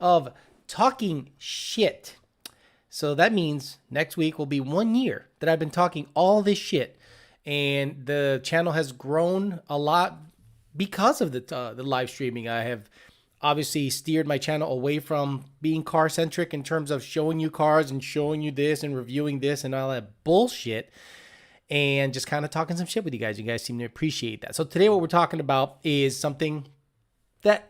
of talking shit. So that means next week will be 1 year that I've been talking all this shit. And the channel has grown a lot because of the live streaming. I have obviously steered my channel away from being car centric in terms of showing you cars and showing you this and reviewing this and all that bullshit, and just kind of talking some shit with you guys. You guys seem to appreciate that. So today what we're talking about is something that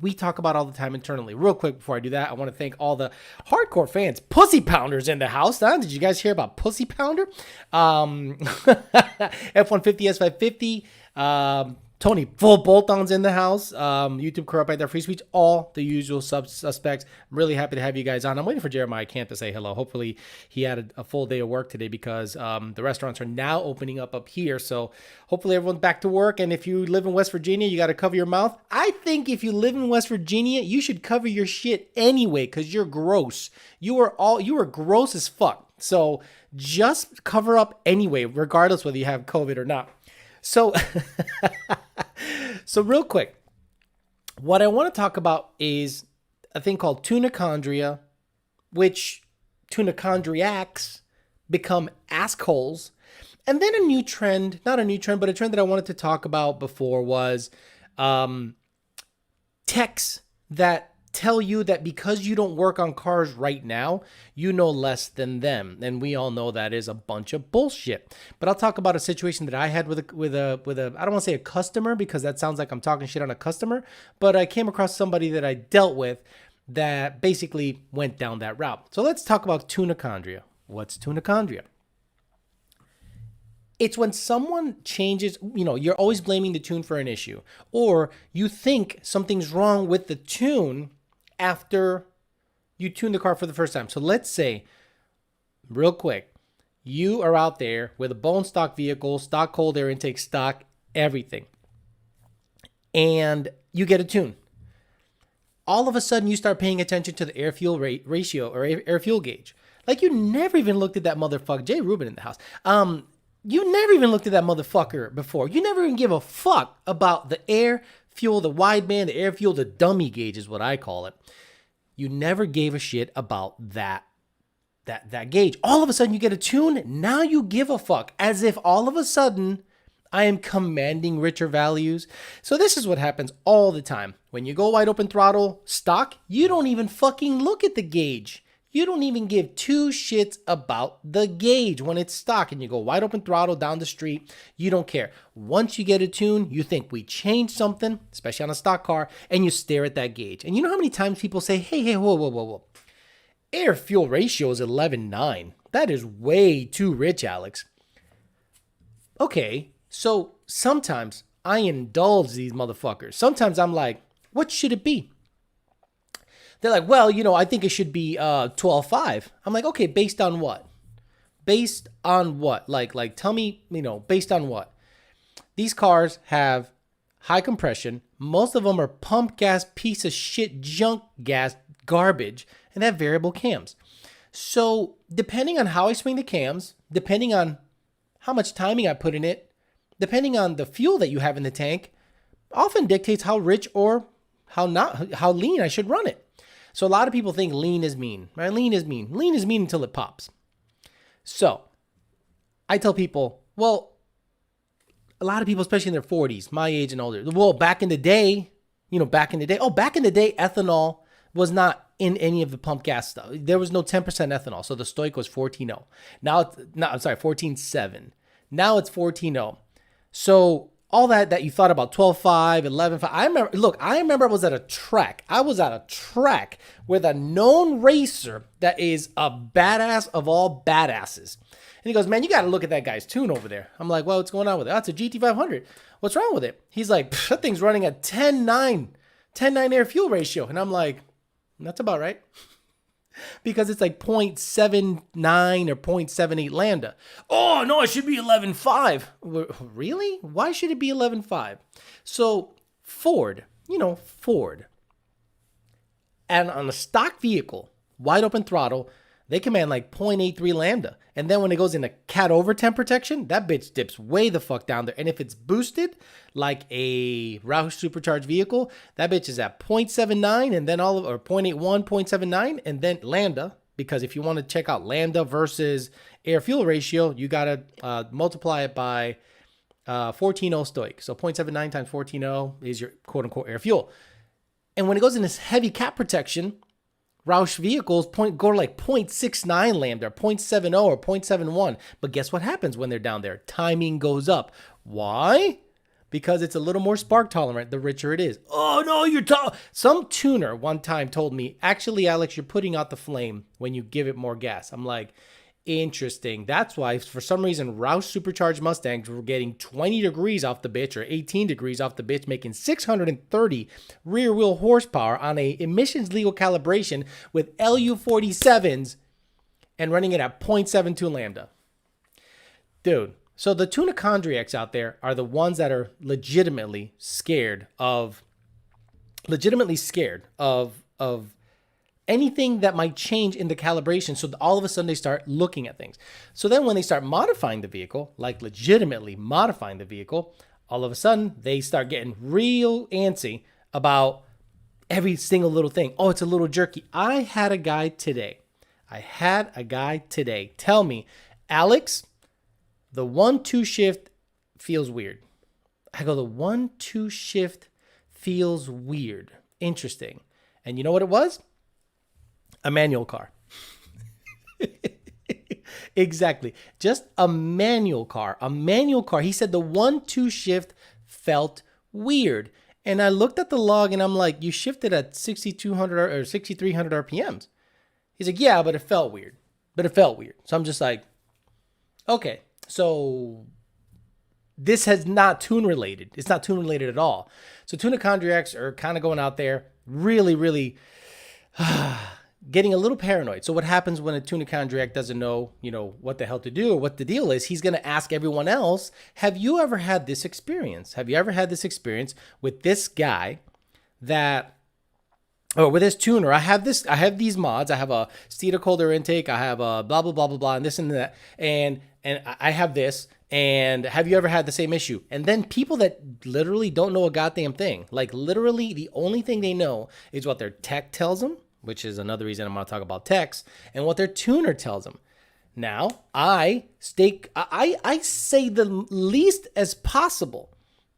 we talk about all the time internally. Real quick before I do that, I want to thank all the hardcore fans, Pussy Pounders in the house. Huh? Did you guys hear about Pussy Pounder? F-150, S550, Tony, full bolt-ons in the house. YouTube crew up right there, free speech, all the usual suspects. I'm really happy to have you guys on. I'm waiting for Jeremiah Camp to say hello. Hopefully he had a full day of work today because the restaurants are now opening up here. So hopefully everyone's back to work. And if you live in West Virginia, you got to cover your mouth. I think if you live in West Virginia, you should cover your shit anyway because you're gross. You are gross as fuck. So just cover up anyway, regardless whether you have COVID or not. So, so real quick, what I want to talk about is a thing called Tuneachondria, which Tuneachondriacs become Askholes. And then a new trend, not a new trend, but a trend that I wanted to talk about before was techs that tell you that because you don't work on cars right now, you know less than them. And we all know that is a bunch of bullshit. But I'll talk about a situation that I had with a I don't want to say a customer because that sounds like I'm talking shit on a customer, but I came across somebody that I dealt with that basically went down that route. So let's talk about Tuneachondria. What's Tuneachondria? It's when someone changes, you're always blaming the tune for an issue, or you think something's wrong with the tune after you tune the car for the first time. So let's say, real quick, you are out there with a bone stock vehicle, stock cold air intake, stock everything, and you get a tune. All of a sudden, you start paying attention to the air-fuel ratio or air-fuel gauge. Like you never even looked at that motherfucker. Jay Rubin in the house. You never even looked at that motherfucker before. You never even give a fuck about the air fuel, the wideband, the air fuel, the dummy gauge is what I call it. You never gave a shit about that gauge. All of a sudden you get a tune. Now you give a fuck, as if all of a sudden I am commanding richer values. So this is what happens all the time. When you go wide open throttle stock, you don't even fucking look at the gauge. You don't even give two shits about the gauge when it's stock and you go wide open throttle down the street. You don't care. Once you get a tune, you think we changed something, especially on a stock car, and you stare at that gauge. And you know how many times people say, hey, whoa. Air fuel ratio is 11.9. That is way too rich, Alex. Okay, so sometimes I indulge these motherfuckers. Sometimes I'm like, what should it be? They're like, well, I think it should be 12.5. I'm like, okay, based on what? Based on what? Like, tell me, based on what? These cars have high compression. Most of them are pump gas, piece of shit, junk gas, garbage, and they have variable cams. So depending on how I swing the cams, depending on how much timing I put in it, depending on the fuel that you have in the tank, often dictates how rich or how lean I should run it. So a lot of people think lean is mean, right? Lean is mean. Lean is mean until it pops. So I tell people, well, a lot of people, especially in their 40s, my age and older, well, back in the day, ethanol was not in any of the pump gas stuff. There was no 10% ethanol. So the Stoic was 14.0. Now it's, 14.7. Now it's 14.0. So all that you thought about 12.5, 11.5. I remember I was at a track. I was at a track with a known racer that is a badass of all badasses. And he goes, man, you got to look at that guy's tune over there. I'm like, well, what's going on with it? Oh, it's a GT500. What's wrong with it? He's like, that thing's running at 10.9 air fuel ratio. And I'm like, that's about right. Because it's like 0.79 or 0.78 lambda. Oh, no, it should be 11.5. Really? Why should it be 11.5? So Ford. And on a stock vehicle, wide open throttle, They command like 0.83 lambda. And then when it goes into cat over temp protection, that bitch dips way the fuck down there. And if it's boosted like a Roush supercharged vehicle, that bitch is at 0.79 and then or 0.81, 0.79, and then lambda. Because if you want to check out lambda versus air fuel ratio, you got to multiply it by 14.0 stoic. So 0.79 times 14.0 is your quote unquote air fuel. And when it goes in this heavy cap protection, Roush vehicles go to like 0.69 lambda, 0.70 or 0.71. But guess what happens when they're down there? Timing goes up. Why? Because it's a little more spark tolerant the richer it is. Oh no, some tuner one time told me, actually, Alex, you're putting out the flame when you give it more gas. I'm like, interesting. That's why, for some reason, Roush supercharged Mustangs were getting 20 degrees off the bitch or 18 degrees off the bitch, making 630 rear wheel horsepower on a emissions legal calibration with LU47s and running it at 0.72 lambda. Dude, so the Tuneachondriacs out there are the ones that are legitimately scared of anything that might change in the calibration. So all of a sudden they start looking at things. So then when they start modifying the vehicle, like legitimately modifying the vehicle, all of a sudden they start getting real antsy about every single little thing. Oh, it's a little jerky. I had a guy today tell me, Alex, the 1-2 shift feels weird. I go, the 1-2 shift feels weird. Interesting. And you know what it was? A manual car. Exactly. Just a manual car. He said the 1-2 shift felt weird. And I looked at the log and I'm like, you shifted at 6,200 or 6,300 RPMs. He's like, yeah, but it felt weird. So I'm just like, okay, so this has not tune related. It's not tune related at all. So Tuneachondriacs are kind of going out there really, really getting a little paranoid. So what happens when a Tuneachondriac doesn't know, what the hell to do or what the deal is? He's going to ask everyone else, have you ever had this experience? Have you ever had this experience with this guy or with this tuner? I have these mods. I have a Steeda Colder intake. I have a blah, blah, blah, blah, blah, and this and that. And I have this. And have you ever had the same issue? And then people that literally don't know a goddamn thing, like literally the only thing they know is what their tech tells them, which is another reason I'm going to talk about techs, and what their tuner tells them. Now, I say the least as possible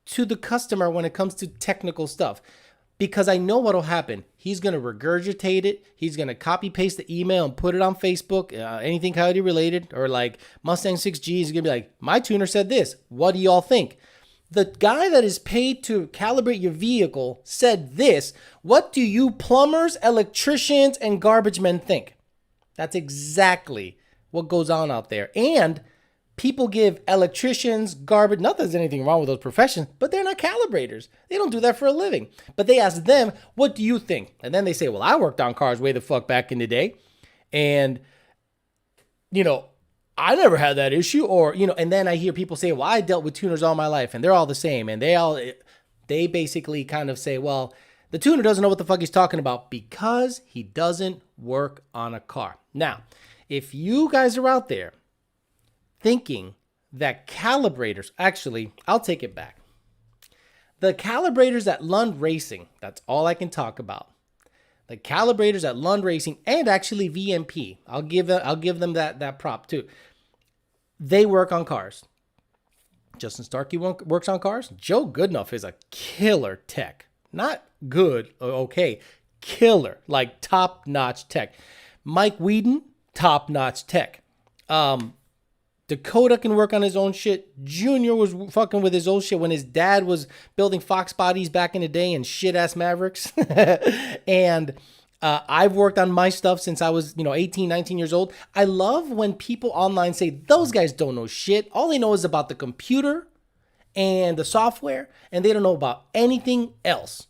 to the customer when it comes to technical stuff, because I know what'll happen. He's going to regurgitate it. He's going to copy paste the email and put it on Facebook, anything coyote related, or like Mustang 6G is going to be like, my tuner said this. What do y'all think? The guy that is paid to calibrate your vehicle said this. What do you plumbers, electricians, and garbage men think? That's exactly what goes on out there. And people give electricians, garbage, not that there's anything wrong with those professions, but they're not calibrators. They don't do that for a living. But they ask them, what do you think? And then they say, well, I worked on cars way the fuck back in the day. And, I never had that issue. Or, and then I hear people say, well, I dealt with tuners all my life and they're all the same. And they basically kind of say, well, the tuner doesn't know what the fuck he's talking about because he doesn't work on a car. Now, if you guys are out there thinking that calibrators, actually, I'll take it back. The calibrators at Lund Racing, that's all I can talk about. The calibrators at Lund Racing and actually VMP, I'll give them that prop too. They work on cars. Justin Starkey works on cars. Joe Goodenough is a killer tech. Not good, okay, killer, like top-notch tech. Mike Whedon, top-notch tech. Dakota can work on his own shit. Junior was fucking with his old shit when his dad was building Fox bodies back in the day and shit-ass Mavericks. And I've worked on my stuff since I was, 18, 19 years old. I love when people online say, those guys don't know shit. All they know is about the computer and the software, and they don't know about anything else.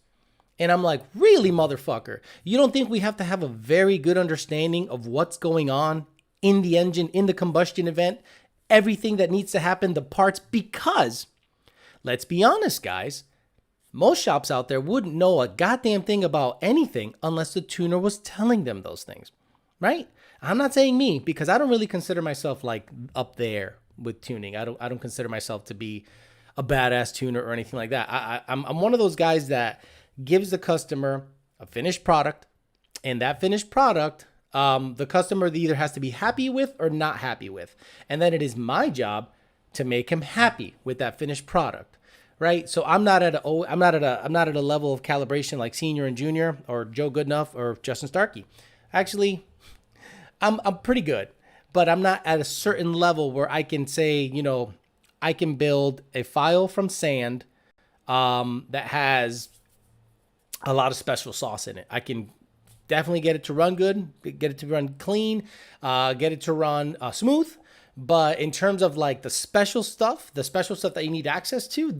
And I'm like, really, motherfucker? You don't think we have to have a very good understanding of what's going on in the engine, in the combustion event, everything that needs to happen, the parts? Because, let's be honest, guys, most shops out there wouldn't know a goddamn thing about anything unless the tuner was telling them those things. right? I'm not saying me because I don't really consider myself like up there with tuning. I don't consider myself to be a badass tuner or anything like that. I'm one of those guys that gives the customer a finished product, and that finished product, the customer either has to be happy with or not happy with, and then it is my job to make him happy with that finished product, right? So I'm not at a level of calibration like senior and junior or Joe Goodenough or Justin Starkey. Actually, I'm pretty good, but I'm not at a certain level where I can say, I can build a file from sand that has a lot of special sauce in it. I can definitely get it to run good, get it to run clean, get it to run smooth. But in terms of like the special stuff that you need access to,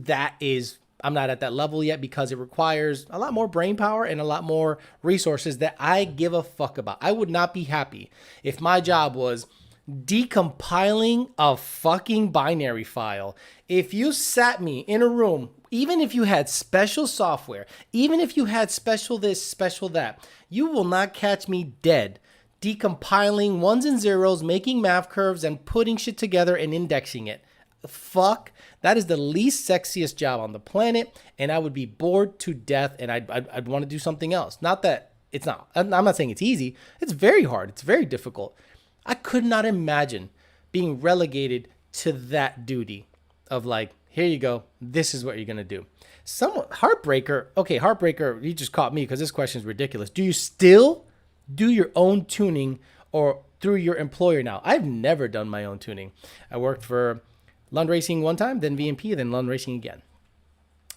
I'm not at that level yet because it requires a lot more brain power and a lot more resources that I give a fuck about. I would not be happy if my job was decompiling a fucking binary file. If you sat me in a room, even if you had special software, even if you had special this, special that, you will not catch me dead decompiling ones and zeros, making math curves, and putting shit together and indexing it. Fuck, that is the least sexiest job on the planet, and I would be bored to death, and I'd want to do something else. Not that it's not. I'm not saying it's easy. It's very hard. It's very difficult. I could not imagine being relegated to that duty of like, here you go. This is what you're going to do. Heartbreaker, you just caught me because this question is ridiculous. Do you still do your own tuning or through your employer now? I've never done my own tuning. I worked for Lund Racing one time, then VMP, then Lund Racing again.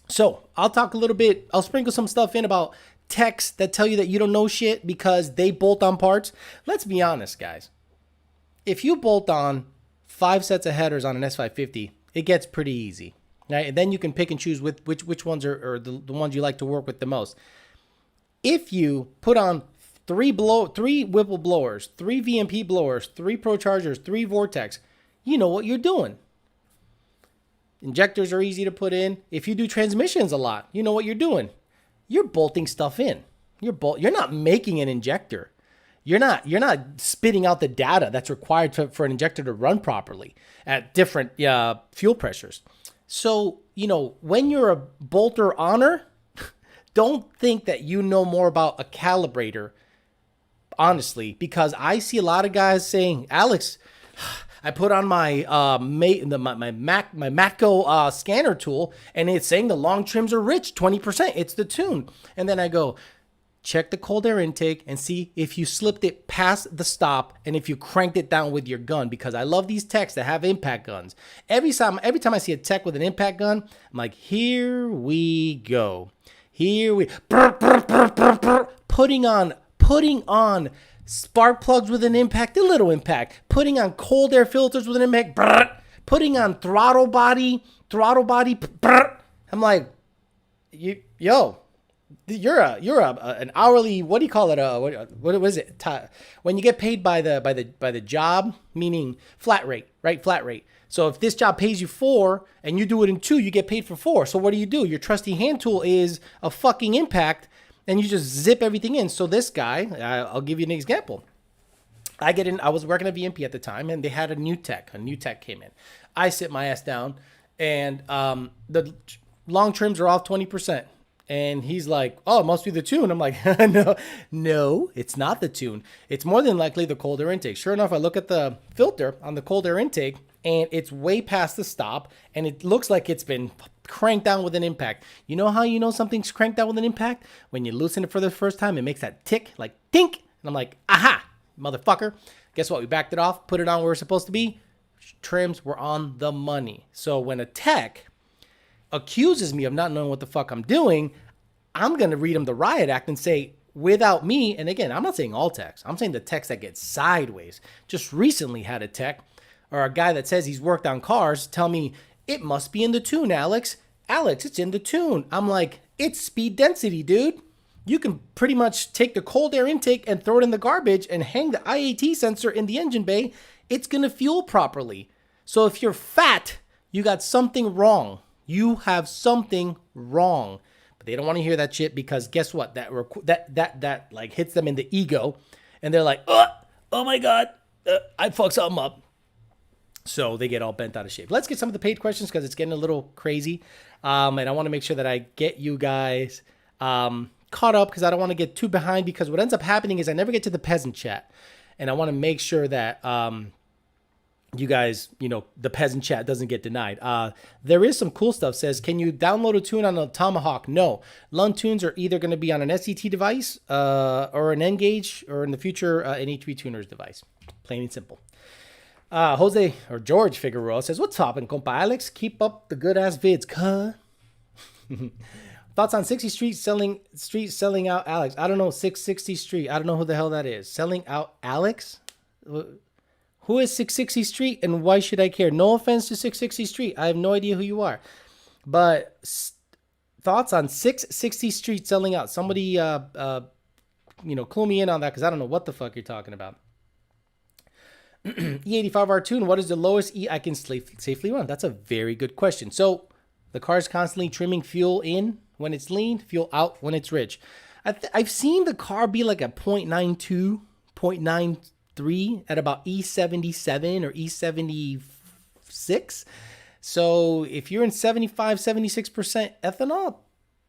So I'll talk a little bit. I'll sprinkle some stuff in about techs that tell you that you don't know shit because they bolt on parts. Let's be honest, guys. If you bolt on 5 sets of headers on an S550, it gets pretty easy. Right? And then you can pick and choose which ones are the ones you like to work with the most. If you put on 3 Whipple blowers, 3 VMP blowers, 3 Prochargers, 3 Vortex, you know what you're doing. Injectors are easy to put in. If you do transmissions a lot, you know what you're doing. You're bolting stuff in. You're not making an injector. You're not spitting out the data that's required for an injector to run properly at different fuel pressures. So, when you're a bolter honor, don't think that you know more about a calibrator, honestly, because I see a lot of guys saying, Alex, I put on my Matco scanner tool, and it's saying the long trims are rich, 20%. It's the tune. And then I go, check the cold air intake and see if you slipped it past the stop and if you cranked it down with your gun, because I love these techs that have impact guns. Every time I see a tech with an impact gun, I'm like, here we go. Putting on spark plugs with an impact, a little impact, putting on cold air filters with an impact, putting on throttle body. I'm like, you're an hourly, what do you call it? What is it? When you get paid by the job, meaning flat rate, right? Flat rate. So if this job pays you 4 and you do it in 2, you get paid for 4. So what do? Your trusty hand tool is a fucking impact, and you just zip everything in. So this guy, I'll give you an example. I was working at VMP at the time, and they had a new tech came in. I sit my ass down, and the long trims are off 20%. And he's like, oh, it must be the tune. I'm like, no, it's not the tune. It's more than likely the cold air intake. Sure enough, I look at the filter on the cold air intake, and it's way past the stop, and it looks like it's been cranked down with an impact. You know how you know something's cranked down with an impact? When you loosen it for the first time, it makes that tick, like tink. And I'm like, aha, motherfucker. Guess what? We backed it off, put it on where it's supposed to be. Trims were on the money. So when a tech accuses me of not knowing what the fuck I'm doing, I'm going to read him the riot act and say, without me, and again, I'm not saying all techs, I'm saying the techs that get sideways. Just recently had a tech or a guy that says he's worked on cars tell me, it must be in the tune, Alex. Alex, it's in the tune. I'm like, it's speed density, dude. You can pretty much take the cold air intake and throw it in the garbage and hang the IAT sensor in the engine bay. It's going to fuel properly. So if you're fat, you got something wrong. You have something wrong. But they don't want to hear that shit because guess what? That like hits them in the ego, and they're like, oh my God, I fucked something up. So they get all bent out of shape. Let's get some of the paid questions because it's getting a little crazy. And I want to make sure that I get you guys caught up because I don't want to get too behind, because what ends up happening is I never get to the peasant chat. And I want to make sure that you guys, the peasant chat doesn't get denied. There is some cool stuff. Says, can you download a tune on a Tomahawk? No. Lund tunes are either going to be on an SET device or an N-Gage, or in the future, an HV Tuner's device. Plain and simple. Jose or George Figueroa says, what's poppin', compa Alex? Keep up the good ass vids, cuh. Thoughts on 60 Street selling out Alex? I don't know. 660 Street. I don't know who the hell that is. Selling out Alex? Who is 660 Street and why should I care? No offense to 660 Street. I have no idea who you are. But thoughts on 660 Street selling out? Somebody, clue me in on that because I don't know what the fuck you're talking about. E85R tune, what is the lowest E I can safely run? That's a very good question. So the car is constantly trimming fuel in when it's lean, fuel out when it's rich. I've seen the car be like a 0.92, 0.93 at about E77 or E76. So if you're in 75, 76% ethanol,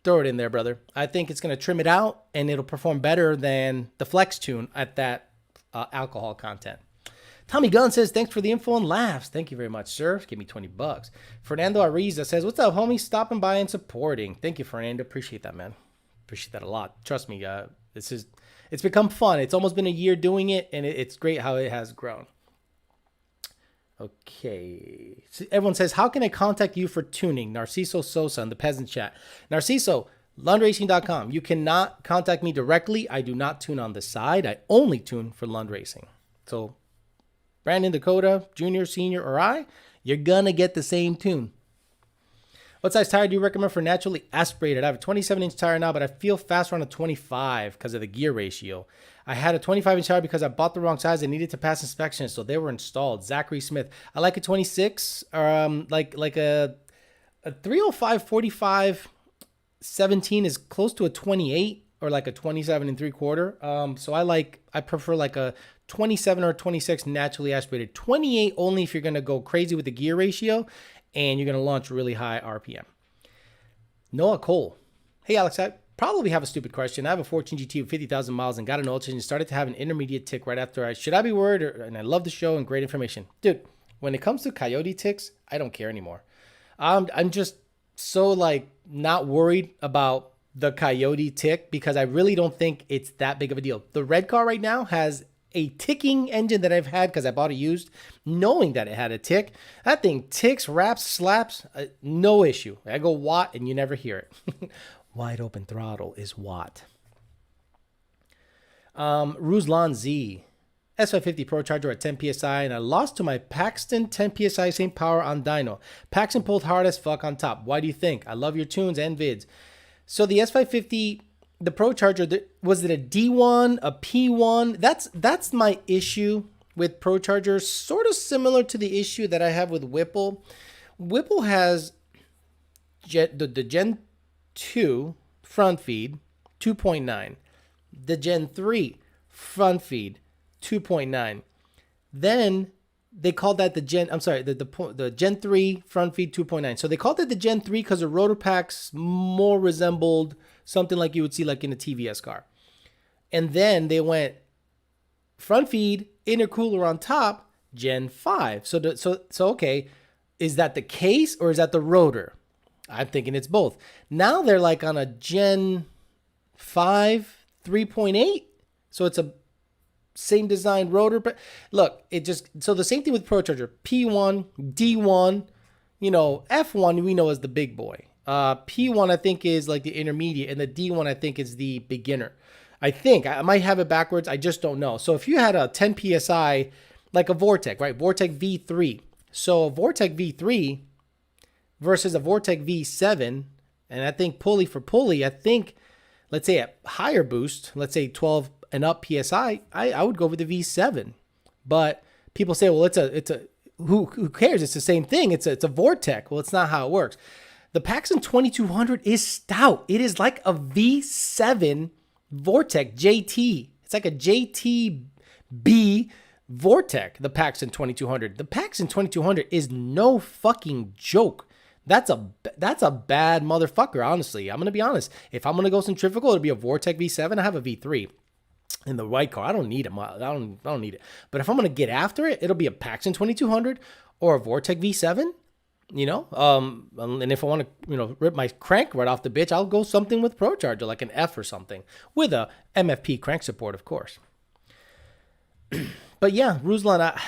throw it in there, brother. I think it's going to trim it out and it'll perform better than the Flex tune at that alcohol content. Tommy Gunn says, thanks for the info and laughs. Thank you very much, sir. Give me $20. Fernando Ariza says, what's up, homie? Stopping by and supporting. Thank you, Fernando. Appreciate that, man. Appreciate that a lot. Trust me, it's become fun. It's almost been a year doing it, and it's great how it has grown. Okay. So everyone says, how can I contact you for tuning? Narciso Sosa in the peasant chat. Narciso, LundRacing.com. You cannot contact me directly. I do not tune on the side. I only tune for Lund Racing. So Brandon, Dakota, Junior, Senior, or I, you're going to get the same tune. What size tire do you recommend for naturally aspirated? I have a 27-inch tire now, but I feel faster on a 25 because of the gear ratio. I had a 25-inch tire because I bought the wrong size and needed to pass inspection, so they were installed. Zachary Smith. I like a 26, like a 305 45 17 is close to a 28 or like a 27 3/4. So I prefer like a 27 or 26 naturally aspirated. 28 only if you're going to go crazy with the gear ratio and you're going to launch really high RPM. Noah Cole. Hey, Alex, I probably have a stupid question. I have a 14 GT with 50,000 miles and got an oil change and started to have an intermediate tick right after. Should I be worried? And I love the show and great information. Dude, when it comes to coyote ticks, I don't care anymore. I'm just so not worried about the coyote tick because I really don't think it's that big of a deal. The red car right now has a ticking engine that I've had because I bought it used, knowing that it had a tick. That thing ticks, raps, slaps, no issue. I go watt and you never hear it. Wide open throttle is watt. Ruslan Z. S550 Procharger at 10 PSI, and I lost to my Paxton 10 PSI same power on dyno. Paxton pulled hard as fuck on top. Why do you think? I love your tunes and vids. So the S550, the Procharger, was it a D1, a P1? That's my issue with Procharger, sort of similar to the issue that I have with Whipple. Whipple has the Gen 2 front feed, 2.9. The Gen 3 front feed, 2.9. Then they called that the Gen 3 front feed 2.9. So they called it the Gen 3 because the rotor packs more resembled something like you would see like in a TVS car. And then they went front feed, intercooler on top, Gen 5. So okay, is that the case or is that the rotor? I'm thinking it's both. Now they're like on a Gen 5 3.8. So it's a same design rotor. But look, so the same thing with Procharger. P1, D1, F1 we know as the big boy. P1 I think is like the intermediate, and the D1 I think is the beginner. I think I might have it backwards. I just don't know. So if you had a 10 PSI, like a Vortec, right? Vortec V3. So a Vortec V3 versus a Vortec V7, and I think pulley for pulley, I think, let's say a higher boost, let's say 12 and up PSI, I would go with the V7. But people say, well, who cares? It's the same thing. It's a Vortec. Well, it's not how it works. The Paxton 2200 is stout. It is like a V7 Vortec JT. It's like a JT B, Vortec, the Paxton 2200. The Paxton 2200 is no fucking joke. That's a bad motherfucker, honestly. I'm going to be honest. If I'm going to go centrifugal, it'll be a Vortec V7. I have a V3 in the white car. I don't need it. I don't need it. But if I'm going to get after it, it'll be a Paxton 2200 or a Vortec V7. You know, and if I want to, you know, rip my crank right off the bitch, I'll go something with Procharger, like an F or something, with a MFP crank support, of course. But yeah, Ruslan,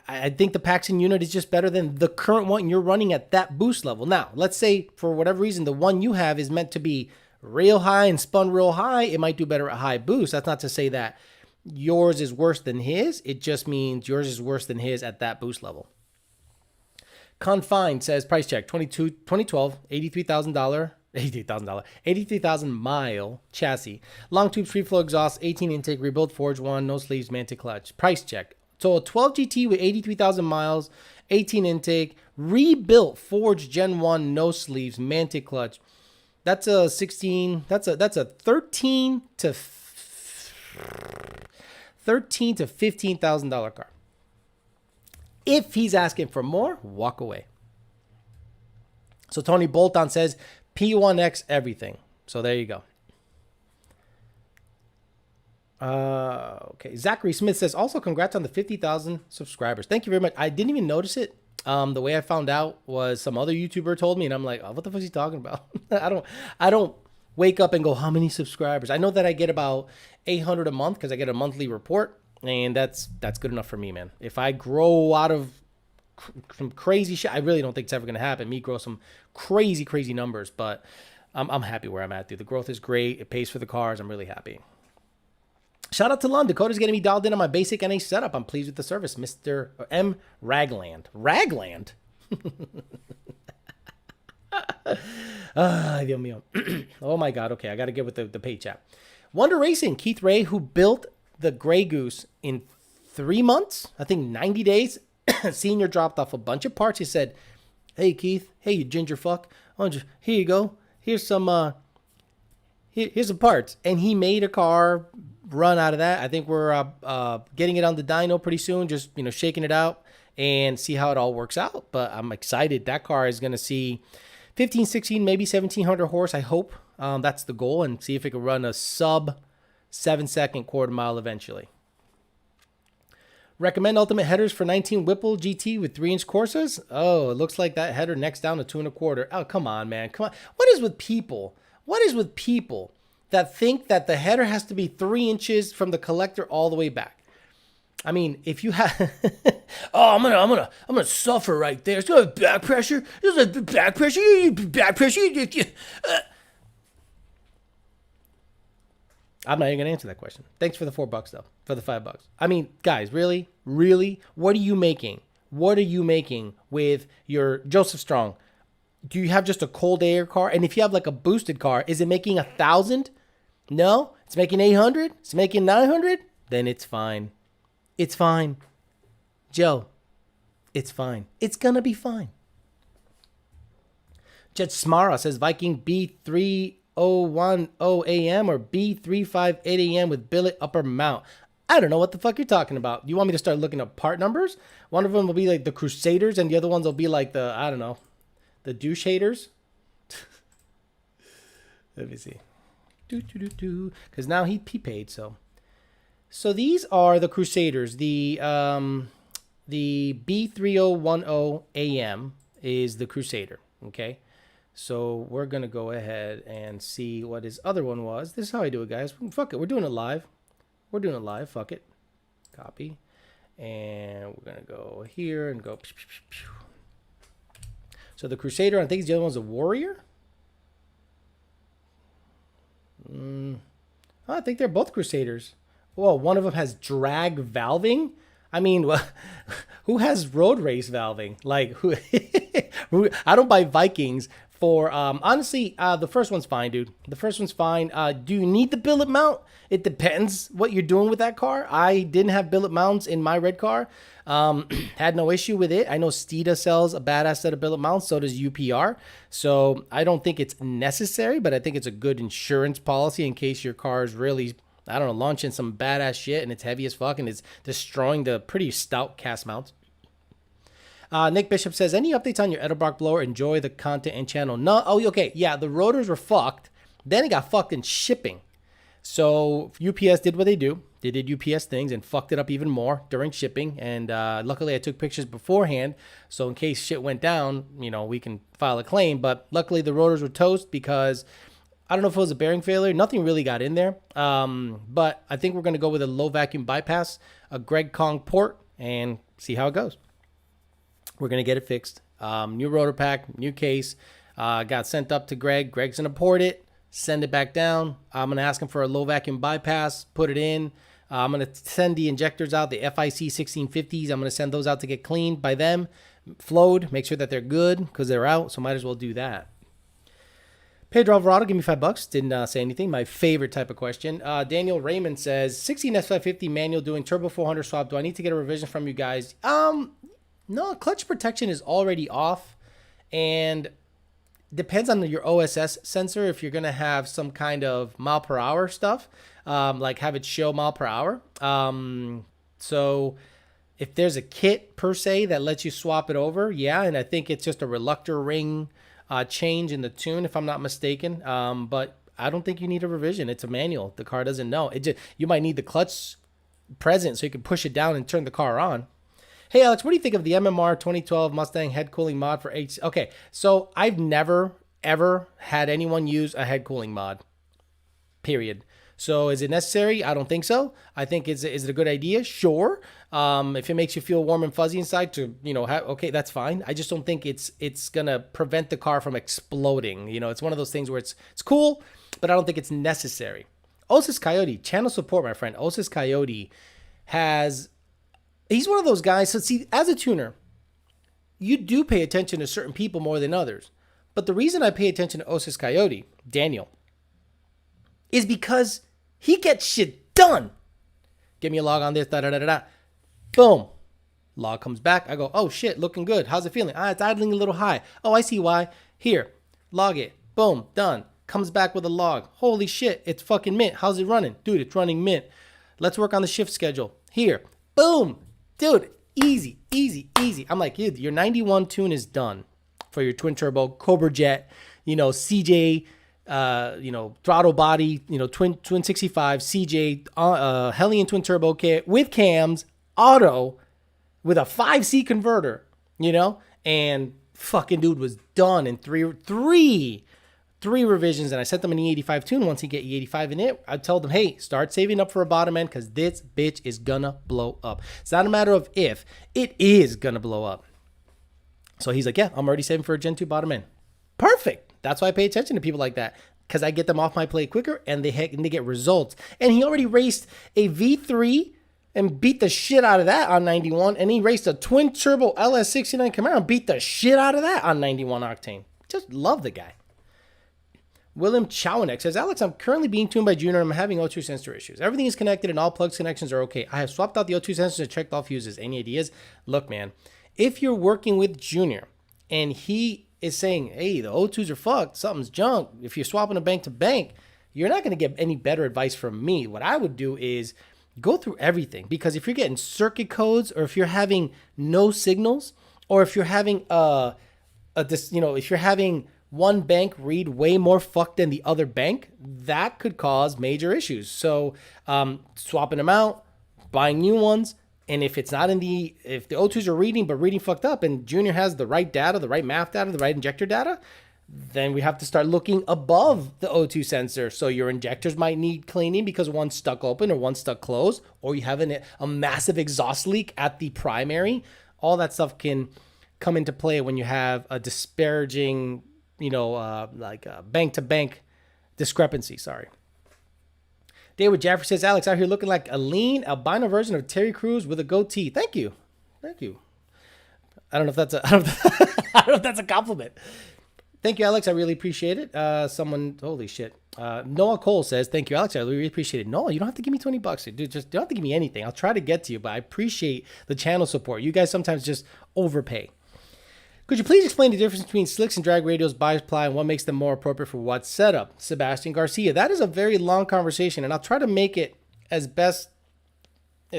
I think the Paxton unit is just better than the current one you're running at that boost level. Now, let's say for whatever reason, the one you have is meant to be real high and spun real high. It might do better at high boost. That's not to say that yours is worse than his. It just means yours is worse than his at that boost level. Confined says price check 2012 $83,000 83,000 mile chassis, long tube free flow exhaust, 18 intake, rebuilt forge one, no sleeves, mantic clutch. Price check. So a 12 GT with 83,000 miles, 18 intake, rebuilt forge gen 1, no sleeves, mantic clutch. That's a 16. That's a 13 to $15,000 car. If he's asking for more, walk away. So Tony Bolton says P1X everything. So there you go. Okay. Zachary Smith says, also congrats on the 50,000 subscribers. Thank you very much. I didn't even notice it. The way I found out was some other YouTuber told me, and I'm like, oh, what the fuck is he talking about? I don't wake up and go, how many subscribers? I know that I get about 800 a month because I get a monthly report. And that's good enough for me, man. If I grow out of some crazy shit, I really don't think it's ever going to happen. Me grow some crazy numbers, but I'm happy where I'm at, dude. The growth is great. It pays for the cars. I'm really happy. Shout out to Lon. Dakota's getting me dialed in on my basic NA setup. I'm pleased with the service. Mr. M. Ragland. Ragland? Dios mío. Oh, my God. Okay, I got to get with the pay chat. Wonder Racing. Keith Ray, who built the Grey Goose in 3 months, I think 90 days. Senior dropped off a bunch of parts. He said, hey, Keith. Hey, you ginger fuck. Here you go. Here's some here's some parts. And he made a car run out of that. I think we're getting it on the dyno pretty soon, just, you know, shaking it out and see how it all works out. But I'm excited. That car is going to see 15, 16, maybe 1,700 horse, I hope. That's the goal, and see if it can run a sub 7-second quarter mile eventually. Recommend ultimate headers for 19 Whipple GT with 3-inch Corsas. Oh, it looks like that header next down to 2 1/4. Oh, come on, man. Come on. What is with people? What is with people that think that the header has to be 3 inches from the collector all the way back? I mean, if you have, oh, I'm gonna suffer right there. It's gonna have back pressure. There's a back pressure. Back pressure. I'm not even going to answer that question. Thanks for the $4 though, for the $5. I mean, guys, really? What are you making? What are you making with your Joseph Strong? Do you have just a cold air car? And if you have like a boosted car, is it making 1,000? No, it's making 800. It's making 900. Then it's fine. It's fine. Joe, it's fine. It's going to be fine. Jet Smara says Viking B3 010 AM or B358 AM with billet upper mount. I don't know what the fuck you're talking about. You want me to start looking up part numbers? One of them will be like the Crusaders and the other ones will be like the, I don't know, the douche haters. Let me see. Because now he paid, so. So these are the Crusaders. The B3010 AM is the Crusader, okay? So we're going to go ahead and see what his other one was. This is how I do it, guys. Fuck it. We're doing it live. Fuck it. Copy. And we're going to go here and go. So the Crusader, I think the other one's a Warrior. I think they're both Crusaders. Well, one of them has drag valving. I mean, who has road race valving? Like, who? I don't buy Vikings. For, honestly, the first one's fine, dude. The first one's fine. Do you need the billet mount? It depends what you're doing with that car. I didn't have billet mounts in my red car. Had no issue with it. I know Steeda sells a badass set of billet mounts. So does UPR. So I don't think it's necessary, but I think it's a good insurance policy in case your car is really I don't know, launching some badass shit, and it's heavy as fuck, and it's destroying the pretty stout cast mounts. Nick Bishop says, any updates on your Edelbrock blower? Enjoy the content and channel. No, oh, okay, yeah, the rotors were fucked. Then it got fucked in shipping. So UPS did what they do. They did UPS things and fucked it up even more during shipping. And luckily, I took pictures beforehand. So in case shit went down, you know, we can file a claim. But luckily, the rotors were toast because I don't know if it was a bearing failure. Nothing really got in there. But I think we're going to go with a low vacuum bypass, a Greg Kong port, and see how it goes. We're going to get it fixed. New rotor pack, new case. Got sent up to Greg. Greg's going to port it, send it back down. I'm going to ask him for a low vacuum bypass, put it in. I'm going to send the injectors out, the FIC 1650s. I'm going to send those out to get cleaned by them, flowed, make sure that they're good because they're out. So might as well do that. Pedro Alvarado, give me $5. Didn't say anything. My favorite type of question. Daniel Raymond says, 16 S550 manual doing turbo 400 swap. Do I need to get a revision from you guys? No, clutch protection is already off, and depends on your OSS sensor if you're going to have some kind of mile per hour stuff, like have it show mile per hour. So if there's a kit per se that lets you swap it over, yeah, and I think it's just a reluctor ring change in the tune, if I'm not mistaken. But I don't think you need a revision. It's a manual. The car doesn't know. You might need the clutch present so you can push it down and turn the car on. Hey, Alex, what do you think of the MMR 2012 Mustang head cooling mod for H? Okay, so I've never, ever had anyone use a head cooling mod, period. So is it necessary? I don't think so. I think, is it a good idea? Sure. If it makes you feel warm and fuzzy inside to, you know, okay, that's fine. I just don't think it's going to prevent the car from exploding. You know, it's one of those things where it's cool, but I don't think it's necessary. Osis Coyote, channel support, my friend. Osis Coyote he's one of those guys. So see, as a tuner, you do pay attention to certain people more than others. But the reason I pay attention to Osis Coyote, Daniel, is because he gets shit done. Give me a log on this, da-da-da-da-da. Boom. Log comes back. I go, oh shit, looking good. How's it feeling? It's idling a little high. Oh, I see why. Here, log it. Boom, done. Comes back with a log. Holy shit, it's fucking mint. How's it running? Dude, it's running mint. Let's work on the shift schedule. Here, boom. Dude, easy, easy, easy. I'm like, dude, your 91 tune is done for your twin turbo Cobra Jet, you know, CJ, you know, throttle body, you know, twin 65, CJ, Hellion twin turbo kit with cams, auto, with a 5C converter, you know, and fucking dude was done in three revisions, and I sent them an E85 tune. Once he get E85 in it, I told them, hey, start saving up for a bottom end because this bitch is gonna blow up. It's not a matter of if, it is gonna blow up. So he's like, yeah, I'm already saving for a Gen 2 bottom end. Perfect. That's why I pay attention to people like that, because I get them off my plate quicker and they get results. And he already raced a V3 and beat the shit out of that on 91, and he raced a twin turbo LS69 Camaro and beat the shit out of that on 91 octane. Just love the guy. William Chowanek says, Alex, I'm currently being tuned by Junior and I'm having O2 sensor issues. Everything is connected and all plugs connections are okay. I have swapped out the O2 sensors and checked all fuses. Any ideas? Look, man, if you're working with Junior and he is saying, hey, the O2s are fucked, something's junk, if you're swapping a bank to bank, you're not going to get any better advice from me. What I would do is go through everything, because if you're getting circuit codes, or if you're having no signals, or if you're having if you're having one bank read way more fucked than the other bank, that could cause major issues. So swapping them out, buying new ones, and if it's not if the O2s are reading but reading fucked up, and Junior has the right data, the right math data, the right injector data, then we have to start looking above the O2 sensor. So your injectors might need cleaning because one's stuck open or one's stuck closed, or you have a massive exhaust leak at the primary. All that stuff can come into play when you have a disparaging, like a bank-to-bank discrepancy. Sorry. David Jaffrey says, Alex, out here looking like a lean albino version of Terry Crews with a goatee. Thank you. Thank you. I don't know if that's a compliment. Thank you, Alex. I really appreciate it. Holy shit. Noah Cole says, thank you, Alex. I really appreciate it. No, you don't have to give me $20. Dude, just don't have to give me anything. I'll try to get to you, but I appreciate the channel support. You guys sometimes just overpay. Could you please explain the difference between slicks and drag radials, bi-ply, and what makes them more appropriate for what setup? Sebastian Garcia. That is a very long conversation, and I'll try to make it as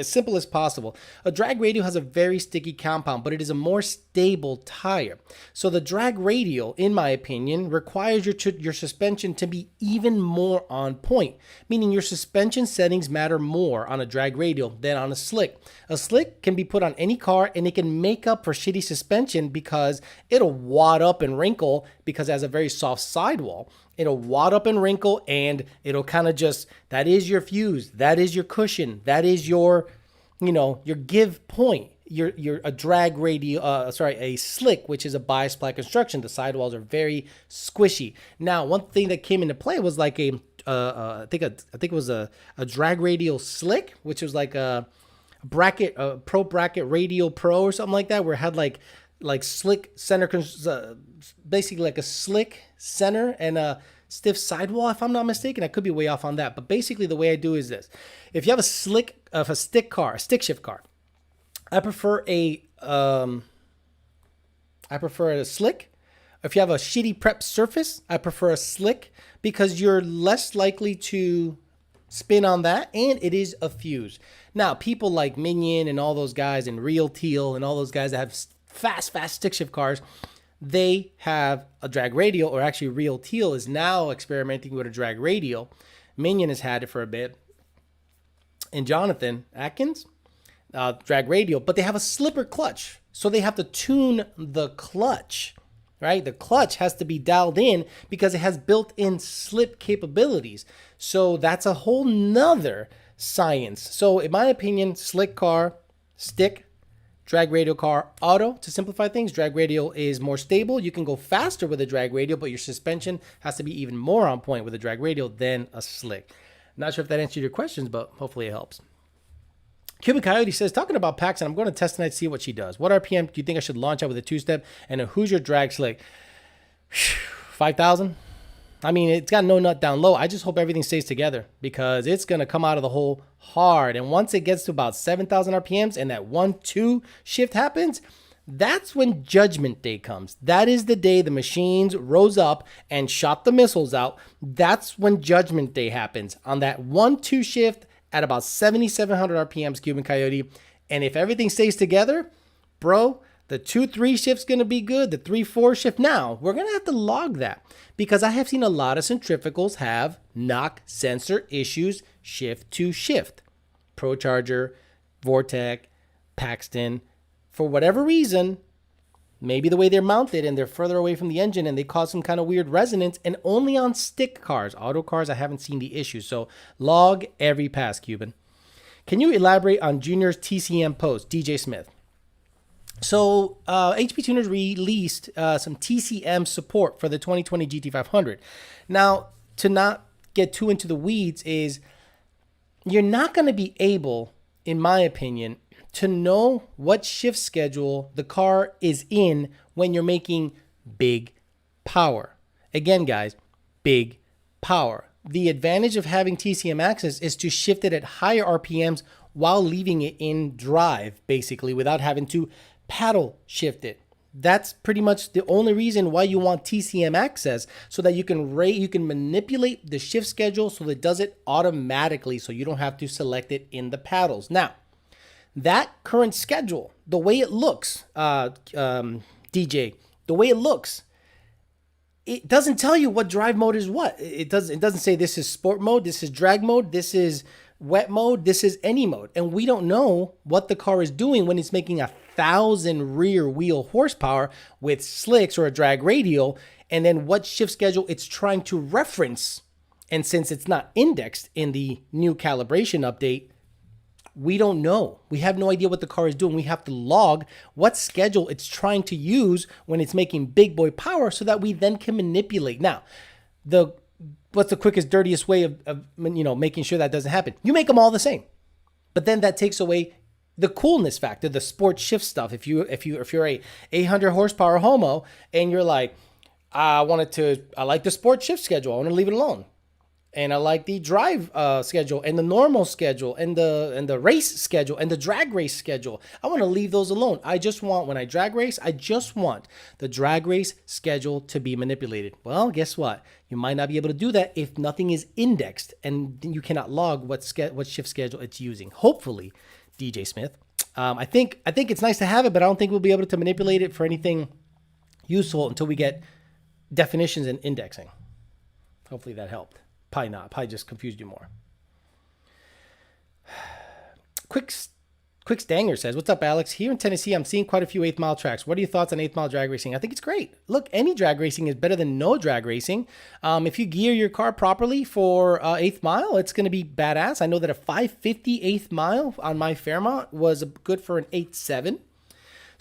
simple as possible. A drag radial has a very sticky compound, but it is a more stable tire. So the drag radial, in my opinion, requires your suspension to be even more on point, meaning your suspension settings matter more on a drag radial than on a slick. A slick can be put on any car and it can make up for shitty suspension because it'll wad up and wrinkle because it has a very soft sidewall. It'll wad up and wrinkle, and it'll kind of just, that is your fuse, that is your cushion, that is your, your give point. A drag radial, a slick, which is a bias ply construction. The sidewalls are very squishy. Now, one thing that came into play was like I think it was a drag radial slick, which was like a bracket, a pro bracket radial pro or something like that, where it had like slick center, basically like a slick center and a stiff sidewall, if I'm not mistaken. I could be way off on that, but basically the way I do is this: if you have a stick shift car, I prefer a slick. If you have a shitty prep surface, I prefer a slick because you're less likely to spin on that, and it is a fuse. Now, people like Minion and all those guys, and Real Teal and all those guys that have fast stick shift cars, they have a drag radial, or actually Real Teal is now experimenting with a drag radial. Minion has had it for a bit, and Jonathan Atkins, drag radial, but they have a slipper clutch, so they have to tune the clutch, right? The clutch has to be dialed in because it has built-in slip capabilities. So that's a whole nother science. So in my opinion, slick car, stick, drag radial car, auto. To simplify things, drag radial is more stable. You can go faster with a drag radial, but your suspension has to be even more on point with a drag radial than a slick. Not sure if that answered your questions, but hopefully it helps. Cuban Coyote says, talking about packs, and I'm going to test tonight to see what she does. What RPM do you think I should launch out with a two-step? And a Hoosier drag slick? 5,000? I mean, it's got no nut down low. I just hope everything stays together because it's going to come out of the hole hard. And once it gets to about 7,000 RPMs and that 1-2 shift happens, that's when Judgment Day comes. That is the day the machines rose up and shot the missiles out. That's when Judgment Day happens on that 1-2 shift at about 7,700 RPMs, Cuban Coyote. And if everything stays together, bro, the 2-3 shift's going to be good. The 3-4 shift, now we're going to have to log that because I have seen a lot of centrifugals have knock sensor issues shift to shift. Procharger, Vortec, Paxton, for whatever reason, maybe the way they're mounted and they're further away from the engine and they cause some kind of weird resonance, and only on stick cars. Auto cars, I haven't seen the issue. So log every pass, Cuban. Can you elaborate on Junior's TCM post, DJ Smith? So HP Tuners released some TCM support for the 2020 GT500. Now, to not get too into the weeds, is you're not going to be able, in my opinion, to know what shift schedule the car is in when you're making big power. Again, guys, big power. The advantage of having TCM access is to shift it at higher RPMs while leaving it in drive, basically, without having to paddle shift it. That's pretty much the only reason why you want TCM access, so that you can manipulate the shift schedule so that it does it automatically, so you don't have to select it in the paddles. Now, that current schedule, the way it looks, DJ, the way it looks, it doesn't tell you what drive mode is what. It doesn't say this is sport mode, this is drag mode, this is wet mode, this is any mode. And we don't know what the car is doing when it's making 1,000 rear wheel horsepower with slicks or a drag radial, and then what shift schedule it's trying to reference. And since it's not indexed in the new calibration update, we don't know. We have no idea what the car is doing. We have to log what schedule it's trying to use when it's making big boy power, so that we then can manipulate. Now, what's the quickest, dirtiest way of making sure that doesn't happen? You make them all the same, but then that takes away the coolness factor, the sport shift stuff. If you're a 800 horsepower homo and you're like, I like the sport shift schedule, I want to leave it alone. And I like the drive schedule and the normal schedule and the race schedule and the drag race schedule. I want to leave those alone. I just want, when I drag race, I just want the drag race schedule to be manipulated. Well, guess what? You might not be able to do that if nothing is indexed and you cannot log what shift schedule it's using. Hopefully, DJ Smith. I think it's nice to have it, but I don't think we'll be able to manipulate it for anything useful until we get definitions and indexing. Hopefully that helped. Probably not. Probably just confused you more. Quick Stanger says, what's up, Alex? Here in Tennessee, I'm seeing quite a few 8th mile tracks. What are your thoughts on 8th mile drag racing? I think it's great. Look, any drag racing is better than no drag racing. If you gear your car properly for 8th mile, it's going to be badass. I know that a 550 8th mile on my Fairmont was good for an 8.7.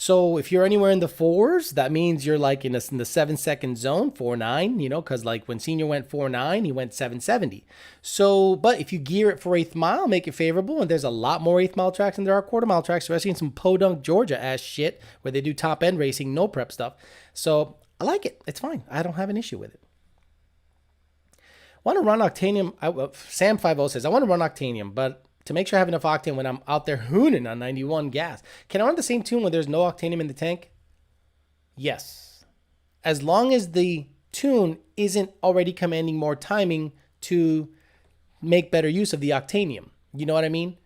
So if you're anywhere in the 4s, that means you're like in the 7-second zone, 4.9, you know, because like when Senior went 4.9, he went 7.70. So, but if you gear it for 8th mile, make it favorable, and there's a lot more 8th mile tracks than there are quarter mile tracks, especially in some podunk Georgia ass shit where they do top end racing, no prep stuff. So I like it. It's fine. I don't have an issue with it. Want to run Octanium? Sam50 says, I want to run Octanium, but to make sure I have enough octane when I'm out there hooning on 91 gas. Can I run the same tune when there's no octanium in the tank? Yes. As long as the tune isn't already commanding more timing to make better use of the octanium. You know what I mean?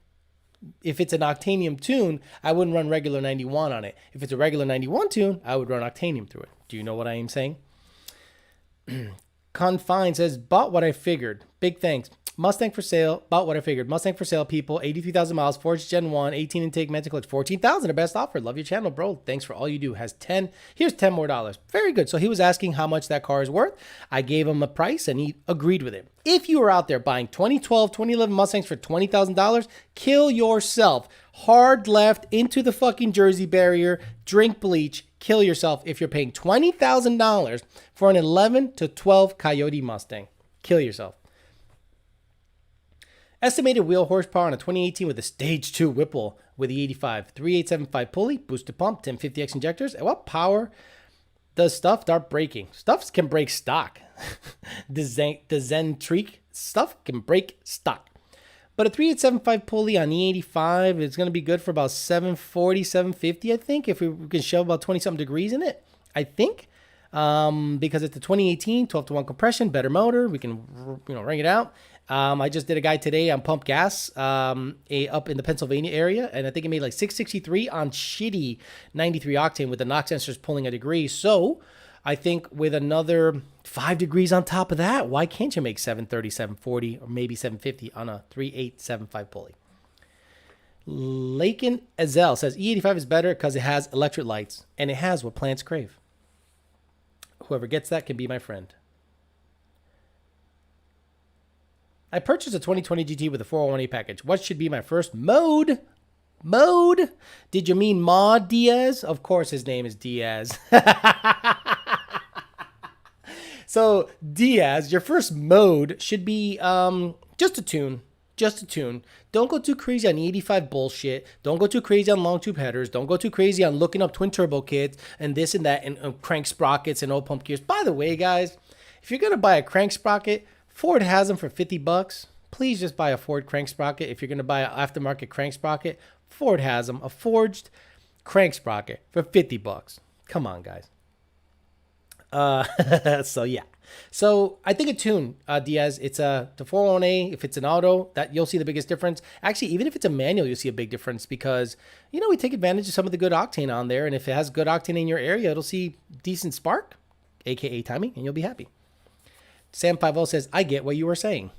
If it's an octanium tune, I wouldn't run regular 91 on it. If it's a regular 91 tune, I would run octanium through it. Do you know what I am saying? Confine says, bought what I figured. Big thanks. Mustang for sale. About what I figured. Mustang for sale, people. 83,000 miles. Forged Gen 1. 18 intake. Mental clutch. 14,000. The best offer. Love your channel, bro. Thanks for all you do. Has 10. Here's 10 more dollars. Very good. So he was asking how much that car is worth. I gave him a price and he agreed with it. If you are out there buying 2012, 2011 Mustangs for $20,000, kill yourself. Hard left into the fucking Jersey barrier. Drink bleach. Kill yourself if you're paying $20,000 for an 11 to 12 Coyote Mustang. Kill yourself. Estimated wheel horsepower on a 2018 with a Stage 2 Whipple with the 85. 3875 pulley, boosted pump, 1050X injectors. And what power does stuff start braking? Stuff can break stock. the Zentric stuff can break stock. But a 3875 pulley on E85 is going to be good for about 740, 750, I think, if we can shove about 20-something degrees in it, I think. Because it's the 2018, 12-to-1 compression, better motor. We can, ring it out. I just did a guy today on pump gas up in the Pennsylvania area, and I think it made like 663 on shitty 93 octane with the knock sensors pulling a degree. So I think with another 5 degrees on top of that, why can't you make 730, 740, or maybe 750 on a 3875 pulley? Lakin Ezel says E85 is better because it has electric lights, and it has what plants crave. Whoever gets that can be my friend. I purchased a 2020 GT with a 401A package. What should be my first mode? Mode? Did you mean Mod Diaz? Of course his name is Diaz. So Diaz, your first mode should be just a tune. Just a tune. Don't go too crazy on E85 bullshit. Don't go too crazy on long tube headers. Don't go too crazy on looking up twin turbo kits and this and that and crank sprockets and old pump gears. By the way, guys, if you're going to buy a crank sprocket, Ford has them for $50. Please just buy a Ford crank sprocket. If you're going to buy an aftermarket crank sprocket, Ford has them. A forged crank sprocket for $50. Come on, guys. So yeah. So I think a tune, Diaz, it's the 401A. If it's an auto, that you'll see the biggest difference. Actually, even if it's a manual, you'll see a big difference because, we take advantage of some of the good octane on there. And if it has good octane in your area, it'll see decent spark, AKA timing, and you'll be happy. Sam50 says, I get what you were saying.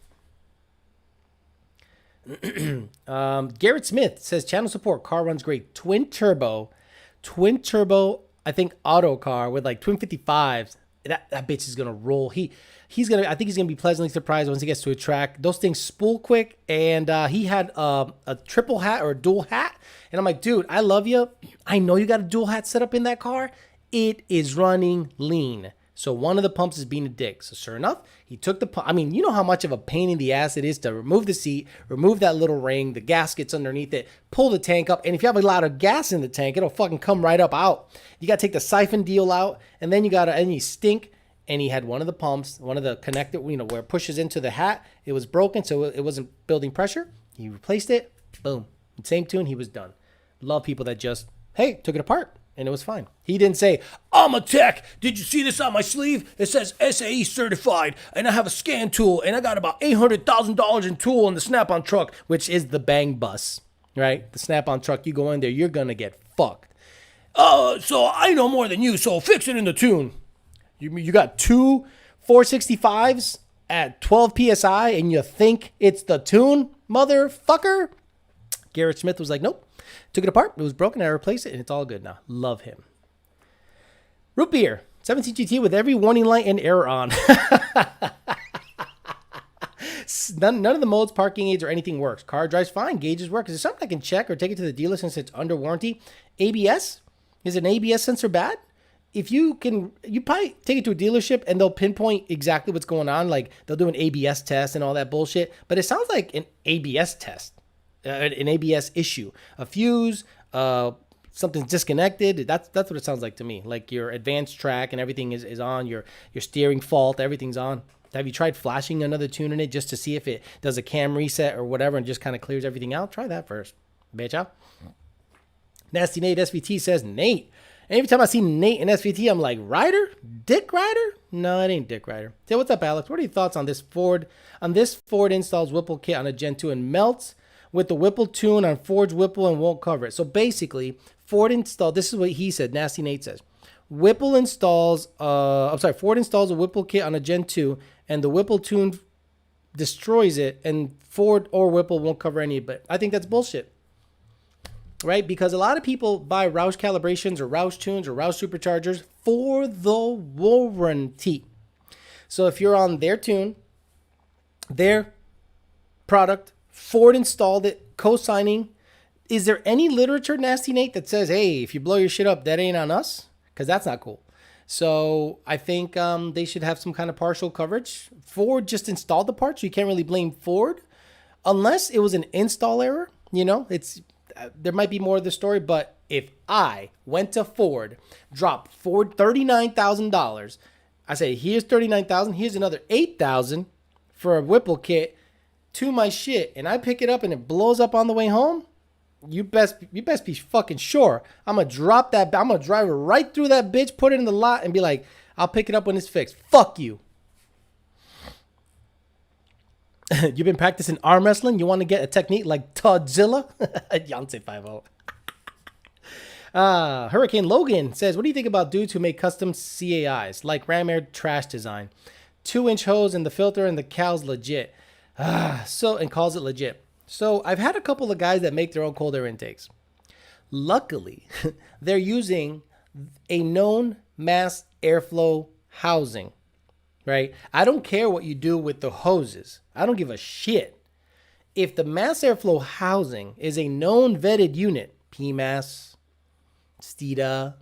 Garrett Smith says, channel support, car runs great. Twin turbo, I think auto car with like twin 55s. That bitch is going to roll. I think he's going to be pleasantly surprised once he gets to a track. Those things spool quick. And he had a triple hat or a dual hat. And I'm like, dude, I love you. I know you got a dual hat set up in that car. It is running lean. So one of the pumps is being a dick. So sure enough, he took the pump. I mean, you know how much of a pain in the ass it is to remove the seat, remove that little ring, the gaskets underneath it, pull the tank up. And if you have a lot of gas in the tank, it'll fucking come right up out. You got to take the siphon deal out, and then you stink. and he had one of the pumps, one of the connector, where it pushes into the hat. It was broken, so it wasn't building pressure. He replaced it. Boom. Same tune. He was done. Love people that just, hey, took it apart, and it was fine. He didn't say, I'm a tech. Did you see this on my sleeve? It says SAE certified, and I have a scan tool, and I got about $800,000 in tool in the Snap-on truck, which is the bang bus, right? The Snap-on truck, you go in there, you're going to get fucked. So I know more than you, so fix it in the tune. You got two 465s at 12 PSI, and you think it's the tune, motherfucker? Garrett Smith was like, nope. Took it apart. It was broken. I replaced it, and it's all good now. Love him. Root beer. 17 GT with every warning light and error on. None of the modes, parking aids, or anything works. Car drives fine. Gauges work. Is there something I can check or take it to the dealer since it's under warranty? ABS? Is an ABS sensor bad? If you probably take it to a dealership and they'll pinpoint exactly what's going on. Like they'll do an ABS test and all that bullshit. But it sounds like an ABS test, an ABS issue, a fuse, something's disconnected. That's what it sounds like to me. Like your advanced track and everything is on. Your steering fault, everything's on. Have you tried flashing another tune in it just to see if it does a cam reset or whatever and just kind of clears everything out? Try that first, bitch out. Nasty Nate SVT says, Nate. Every time I see Nate in SVT, I'm like, Ryder? Dick Ryder? No, it ain't Dick Ryder. Say, what's up, Alex? What are your thoughts on this Ford? Ford installs Whipple kit on a Gen 2 and melts with the Whipple tune on Ford's Whipple and won't cover it. So basically, Ford installed, this is what he said, Nasty Nate says. Ford installs a Whipple kit on a Gen 2 and the Whipple tune destroys it and Ford or Whipple won't cover any of it. I think that's bullshit. Right? Because a lot of people buy Roush calibrations or Roush tunes or Roush superchargers for the warranty. So if you're on their tune, their product, Ford installed it, co-signing, is there any literature, Nasty Nate, that says, hey, if you blow your shit up, that ain't on us? Because that's not cool. So I think they should have some kind of partial coverage. Ford just installed the part, so you can't really blame Ford. Unless it was an install error, there might be more of the story, but if I went to Ford, dropped Ford $39,000, I say, here's $39,000, here's another $8,000 for a Whipple kit to my shit, and I pick it up and it blows up on the way home, you best be fucking sure I'm going to drop that, I'm going to drive it right through that bitch, put it in the lot, and be like, I'll pick it up when it's fixed. Fuck you. You've been practicing arm wrestling? You want to get a technique like Todzilla? Yonsei 5-0. Hurricane Logan says, what do you think about dudes who make custom CAIs, like ram air trash design? 2-inch hose and the filter and the cow's legit. And calls it legit. So I've had a couple of guys that make their own cold air intakes. Luckily, they're using a known mass airflow housing. Right? I don't care what you do with the hoses. I don't give a shit. If the mass airflow housing is a known vetted unit, PMAS, Stita,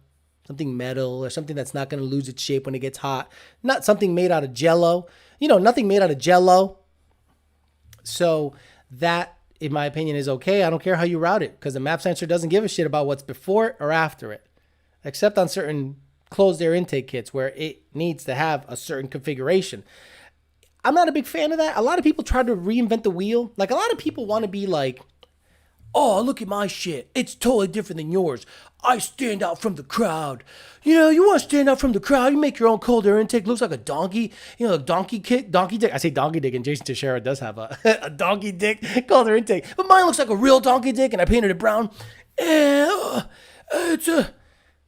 something metal, or something that's not going to lose its shape when it gets hot, not something made out of Jello, nothing made out of Jello. So that, in my opinion, is okay. I don't care how you route it because the map sensor doesn't give a shit about what's before it or after it, except on certain closed air intake kits where it needs to have a certain configuration. I'm not a big fan of that. A lot of people try to reinvent the wheel. Like a lot of people want to be like, oh, look at my shit. It's totally different than yours. I stand out from the crowd. You want to stand out from the crowd. You make your own cold air intake. Looks like a donkey. A donkey dick. I say donkey dick, and Jason Teixeira does have a donkey dick cold air intake. But mine looks like a real donkey dick, and I painted it brown.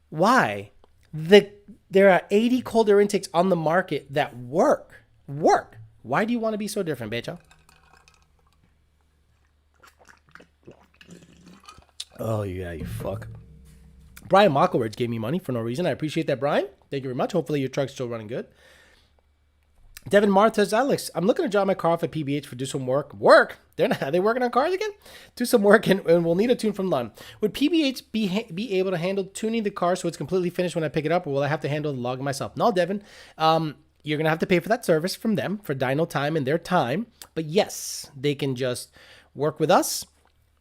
Why? There are 80 cold air intakes on the market that work. Why do you want to be so different, bitch? Oh, yeah, you fuck. Brian Mockowitz gave me money for no reason. I appreciate that, Brian. Thank you very much. Hopefully your truck's still running good. Devin Martez, Alex, I'm looking to drop my car off at PBH for do some work. Work? Are they working on cars again? Do some work and we'll need a tune from Lund. Would PBH be able to handle tuning the car so it's completely finished when I pick it up, or will I have to handle the logging myself? No, Devin. You're going to have to pay for that service from them for dyno time and their time. But yes, they can just work with us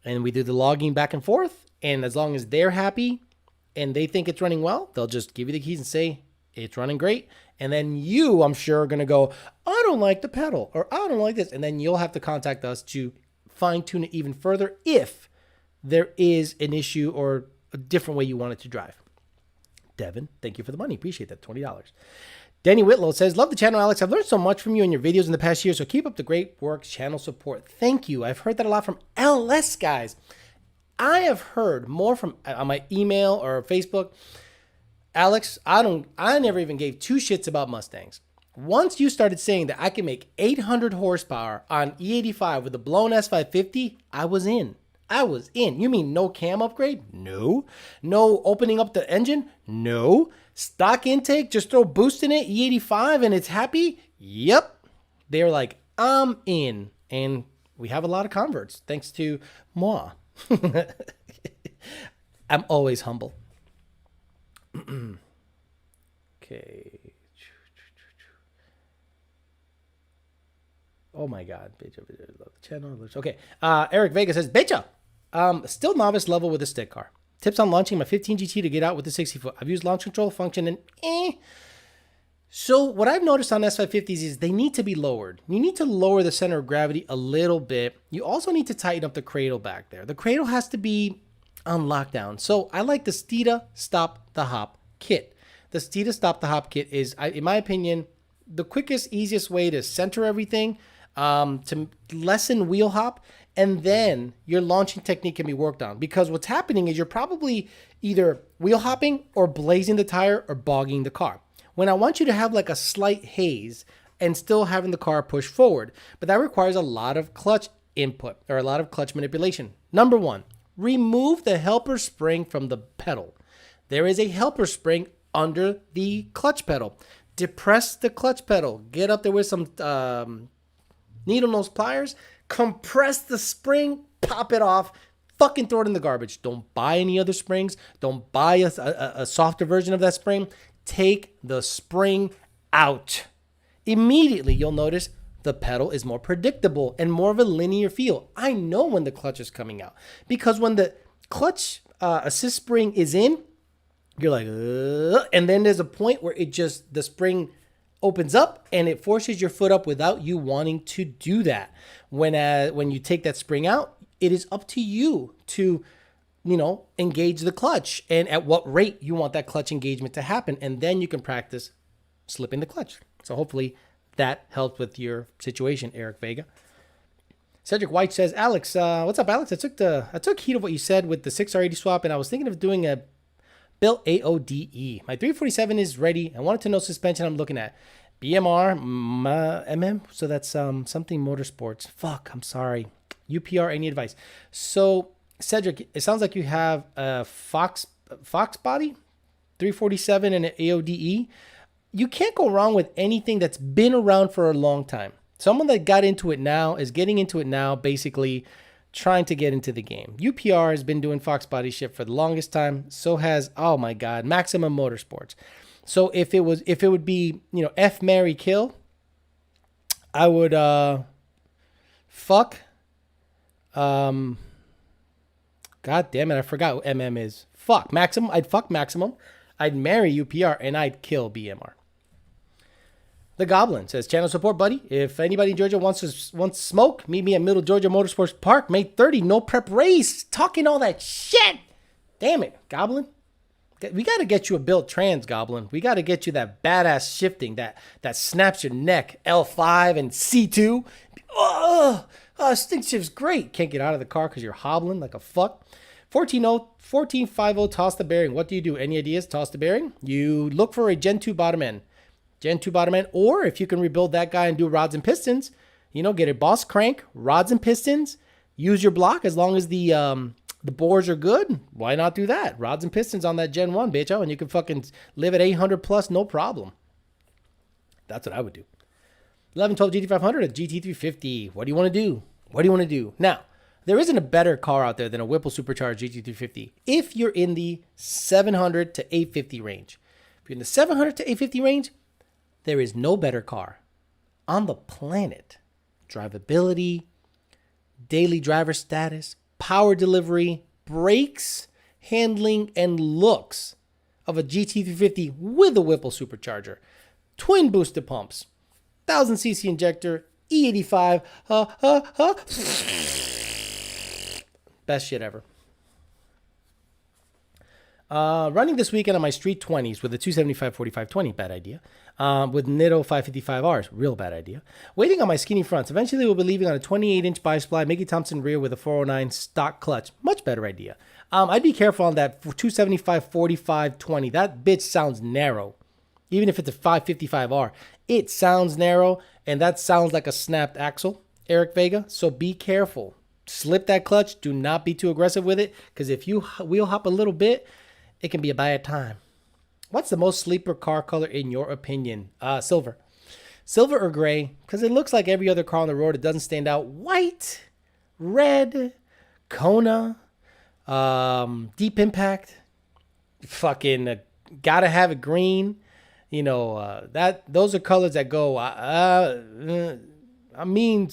and we do the logging back and forth. And as long as they're happy and they think it's running well, they'll just give you the keys and say, It's running great. And then you, I'm sure, are going to go, I don't like the pedal, or I don't like this. And then you'll have to contact us to fine tune it even further if there is an issue or a different way you want it to drive. Devin, thank you for the money. Appreciate that. $20. Danny Whitlow says, love the channel, Alex. I've learned so much from you and your videos in the past year, so keep up the great work, channel support. Thank you. I've heard that a lot from LS guys. I have heard more from on my email or Facebook. Alex, I never even gave two shits about Mustangs. Once you started saying that I can make 800 horsepower on E85 with a blown S550, I was in. You mean no cam upgrade? No. No opening up the engine? No. Stock intake, just throw boost in it, E85, and it's happy? Yep. They're like, I'm in. And we have a lot of converts, thanks to moi. I'm always humble. Okay. Oh my God. Love the channel. Okay. Eric Vega says, Betcha. Still novice level with a stick car. Tips on launching my 15 GT to get out with the 60 foot. I've used launch control function and So what I've noticed on S550s is they need to be lowered. You need to lower the center of gravity a little bit. You also need to tighten up the cradle back there. The cradle has to be on lockdown. So I like the Steeda Stop the Hop kit. The Steeda Stop the Hop kit is, in my opinion, the quickest, easiest way to center everything, to lessen wheel hop, and then your launching technique can be worked on. Because what's happening is you're probably either wheel hopping or blazing the tire or bogging the car. When I want you to have like a slight haze and still having the car push forward. But that requires a lot of clutch input or a lot of clutch manipulation. Number one, remove the helper spring from the pedal. There is a helper spring under the clutch pedal. Depress the clutch pedal. Get up there with some needle nose pliers. Compress the spring. Pop it off. Fucking throw it in the garbage. Don't buy any other springs. Don't buy a softer version of that spring. Take the spring out. Immediately, you'll notice the pedal is more predictable and more of a linear feel. I know when the clutch is coming out because when the clutch assist spring is in, you're like, and then there's a point where the spring opens up and it forces your foot up without you wanting to do that. When you take that spring out, it is up to you to, engage the clutch and at what rate you want that clutch engagement to happen. And then you can practice slipping the clutch. So hopefully that helped with your situation, Eric Vega. Cedric White says, Alex, what's up, Alex? I took heed of what you said with the 6R80 swap, and I was thinking of doing a built AODE. My 347 is ready. I wanted to know suspension I'm looking at. BMR, MM, so that's something motorsports. Fuck, I'm sorry. UPR, any advice? So, Cedric, it sounds like you have a Fox body, 347 and an AODE. You can't go wrong with anything that's been around for a long time. Someone that got into it now is getting into it now, basically trying to get into the game. UPR has been doing Fox body shit for the longest time. So has, oh my God, Maximum Motorsports. So if it would be, F, marry, kill, I would fuck. God damn it, I forgot what MM is. Fuck Maximum. I'd fuck Maximum. I'd marry UPR and I'd kill BMR. The Goblin says, channel support, buddy. If anybody in Georgia wants smoke, meet me at Middle Georgia Motorsports Park, May 30, no prep race. Talking all that shit. Damn it, Goblin. We got to get you a built trans, Goblin. We got to get you that badass shifting that snaps your neck. L5 and C2. Stick shift's great. Can't get out of the car because you're hobbling like a fuck. 1450, toss the bearing. What do you do? Any ideas? Toss the bearing. You look for a Gen 2 bottom end. Or if you can rebuild that guy and do rods and pistons, get a boss crank, rods and pistons, use your block as long as the bores are good. Why not do that? Rods and pistons on that Gen 1, bitch, and you can fucking live at 800 plus, no problem. That's what I would do. 1112 GT500 at GT350. What do you want to do? Now, there isn't a better car out there than a Whipple Supercharged GT350 if you're in the 700 to 850 range. If you're in the 700 to 850 range, there is no better car on the planet. Drivability, daily driver status, power delivery, brakes, handling, and looks of a GT350 with a Whipple supercharger, twin boosted pumps, 1000cc injector, E85, best shit ever. Running this weekend on my street 20s with a 275/45/20, bad idea. With Nitto 555Rs, real bad idea. Waiting on my skinny fronts. Eventually we'll be leaving on a 28-inch bi-spline Mickey Thompson rear with a 409 stock clutch. Much better idea. I'd be careful on that 275/45/20. That bitch sounds narrow. Even if it's a 555R, it sounds narrow, and that sounds like a snapped axle, Eric Vega. So be careful. Slip that clutch. Do not be too aggressive with it, because if you wheel hop a little bit, it can be a bad time. What's the most sleeper car color in your opinion? Silver. Silver or gray, because it looks like every other car on the road. It doesn't stand out. White, red, Kona, Deep Impact, fucking gotta have it green. You know, those are colors that go, I mean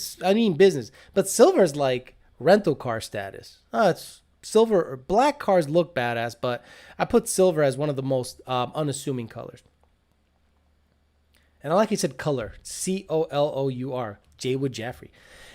business. But silver is like rental car status. It's silver or black cars look badass, but I put silver as one of the most unassuming colors. And I like he said color, COLOUR, J Wood Jaffrey.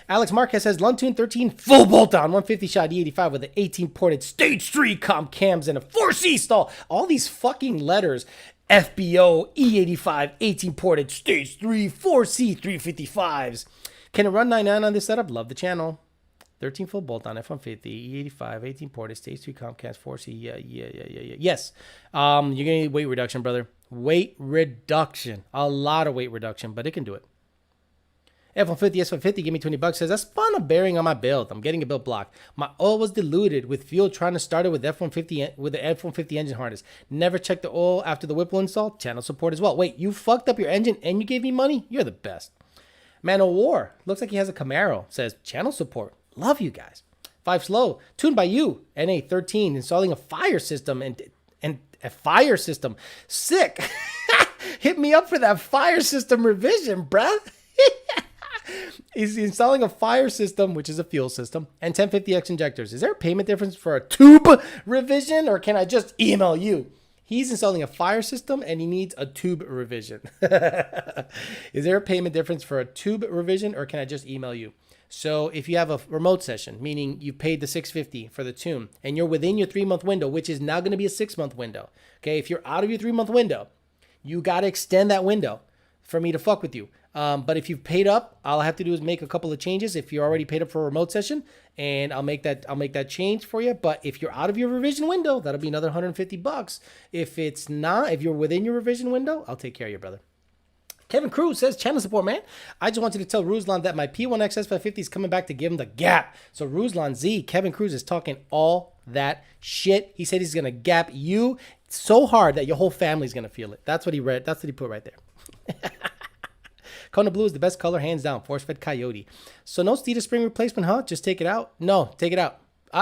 Alex Marquez says Luntune 13 full bolt on 150 shot E85 with an 18 ported stage 3 comp cams and a 4C stall. All these fucking letters. FBO E85 18 ported stage 3 4C 355s. Can it run 99 on this setup? Love the channel. 13 full bolt on F150 E85 18 ported stage 3 Comcast 4C. Yeah. Yes. You're gonna need weight reduction, brother. Weight reduction. A lot of weight reduction, but it can do it. F150 S150, give me $20. Says, I spun a bearing on my build. I'm getting a build block. My oil was diluted with fuel trying to start it with F150 with the F150 engine harness. Never checked the oil after the Whipple install. Channel support as well. Wait, you fucked up your engine and you gave me money? You're the best. Man of War. Looks like he has a Camaro. Says, channel support. Love you guys. 5 Slow. Tuned by you. NA13. Installing a fire system and a fire system. Sick. Hit me up for that fire system revision, bruh. He's installing a fire system, which is a fuel system, and 1050X injectors. Is there a payment difference for a tube revision, or can I just email you? He's installing a fire system, and he needs a tube revision. Is there a payment difference for a tube revision, or can I just email you? So if you have a remote session, meaning you paid the $650 for the tune, and you're within your 3-month window, which is now going to be a 6-month window. Okay, if you're out of your 3-month window, you got to extend that window for me to fuck with you. But if you've paid up, all I have to do is make a couple of changes. If you're already paid up for a remote session, and I'll make that change for you. But if you're out of your revision window, that'll be another $150. If it's not, if you're within your revision window, I'll take care of you, brother. Kevin Cruz says, channel support, man. I just wanted to tell Ruslan that my P1X S550 is coming back to give him the gap. So Ruslan Z, Kevin Cruz is talking all that shit. He said he's going to gap you so hard that your whole family's going to feel it. That's what he read. That's what he put right there. Kona Blue is the best color, hands down. Force-fed Coyote. So no Steeda spring replacement, huh? Just take it out? No, take it out.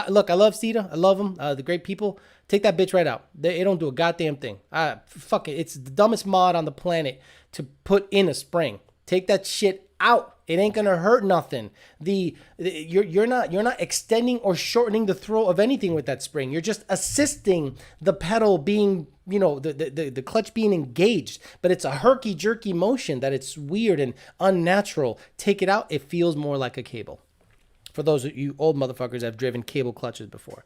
Look, I love Steeda. I love them. The great people. Take that bitch right out. They don't do a goddamn thing. Fuck it. It's the dumbest mod on the planet to put in a spring. Take that shit out. It ain't gonna hurt nothing. You're not extending or shortening the throw of anything with that spring. You're just assisting the pedal being, the clutch being engaged. But it's a herky jerky motion that it's weird and unnatural. Take it out. It feels more like a cable. For those of you old motherfuckers that have driven cable clutches before.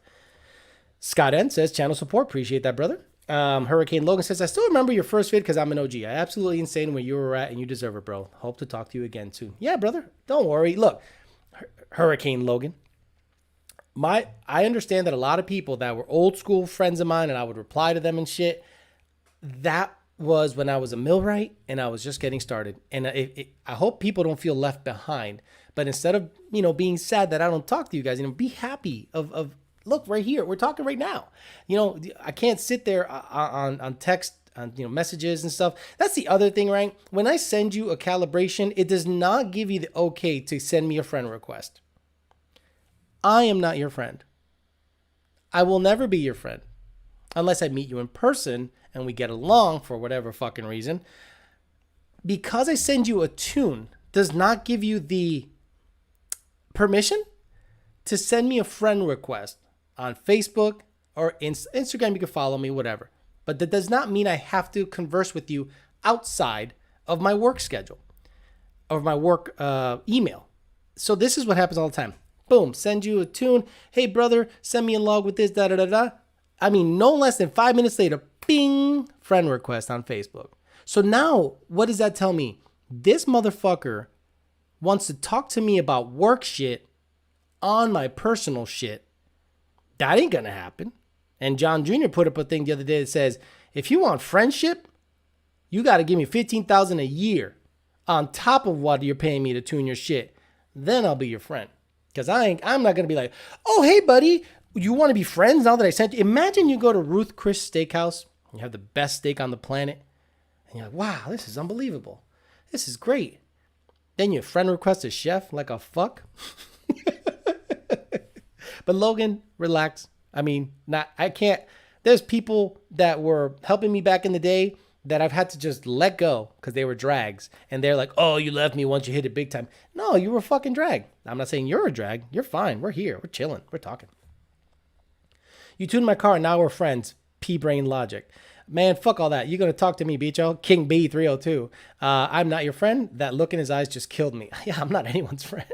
Scott N says, channel support. Appreciate that, brother. Hurricane Logan says, I still remember your first vid because I'm an OG. I absolutely insane where you were at, and you deserve it, bro. Hope to talk to you again soon. Yeah, brother. Don't worry. Look, Hurricane Logan. I understand that a lot of people that were old school friends of mine, and I would reply to them and shit, that was when I was a millwright and I was just getting started. And I hope people don't feel left behind. But instead of, being sad that I don't talk to you guys, be happy of look right here. We're talking right now. I can't sit there on text, on messages and stuff. That's the other thing, right? When I send you a calibration, it does not give you the okay to send me a friend request. I am not your friend. I will never be your friend unless I meet you in person and we get along for whatever fucking reason. Because I send you a tune does not give you the permission to send me a friend request on Facebook or Instagram. You can follow me, whatever. But that does not mean I have to converse with you outside of my work schedule or my work email. So this is what happens all the time. Boom, send you a tune. Hey, brother, send me a log with this, da-da-da-da. I mean, no less than 5 minutes later, bing, friend request on Facebook. So now, what does that tell me? This motherfucker wants to talk to me about work shit on my personal shit. That ain't gonna happen. And John Jr. put up a thing the other day that says, if you want friendship, you got to give me $15,000 a year on top of what you're paying me to tune your shit. Then I'll be your friend. Because I'm not going to be like, oh, hey, buddy, you want to be friends now that I sent you? Imagine you go to Ruth Chris Steakhouse. You have the best steak on the planet. And you're like, wow, this is unbelievable. This is great. Then your friend requests a chef like a fuck. But Logan, relax. I mean, I can't. There's people that were helping me back in the day that I've had to just let go because they were drags. And they're like, oh, you left me once you hit it big time. No, you were a fucking drag. I'm not saying you're a drag. You're fine. We're here. We're chilling. We're talking. You tuned my car. Now we're friends. P-brain logic. Man, fuck all that. You're going to talk to me, Bicho. King B302. I'm not your friend. That look in his eyes just killed me. Yeah, I'm not anyone's friend.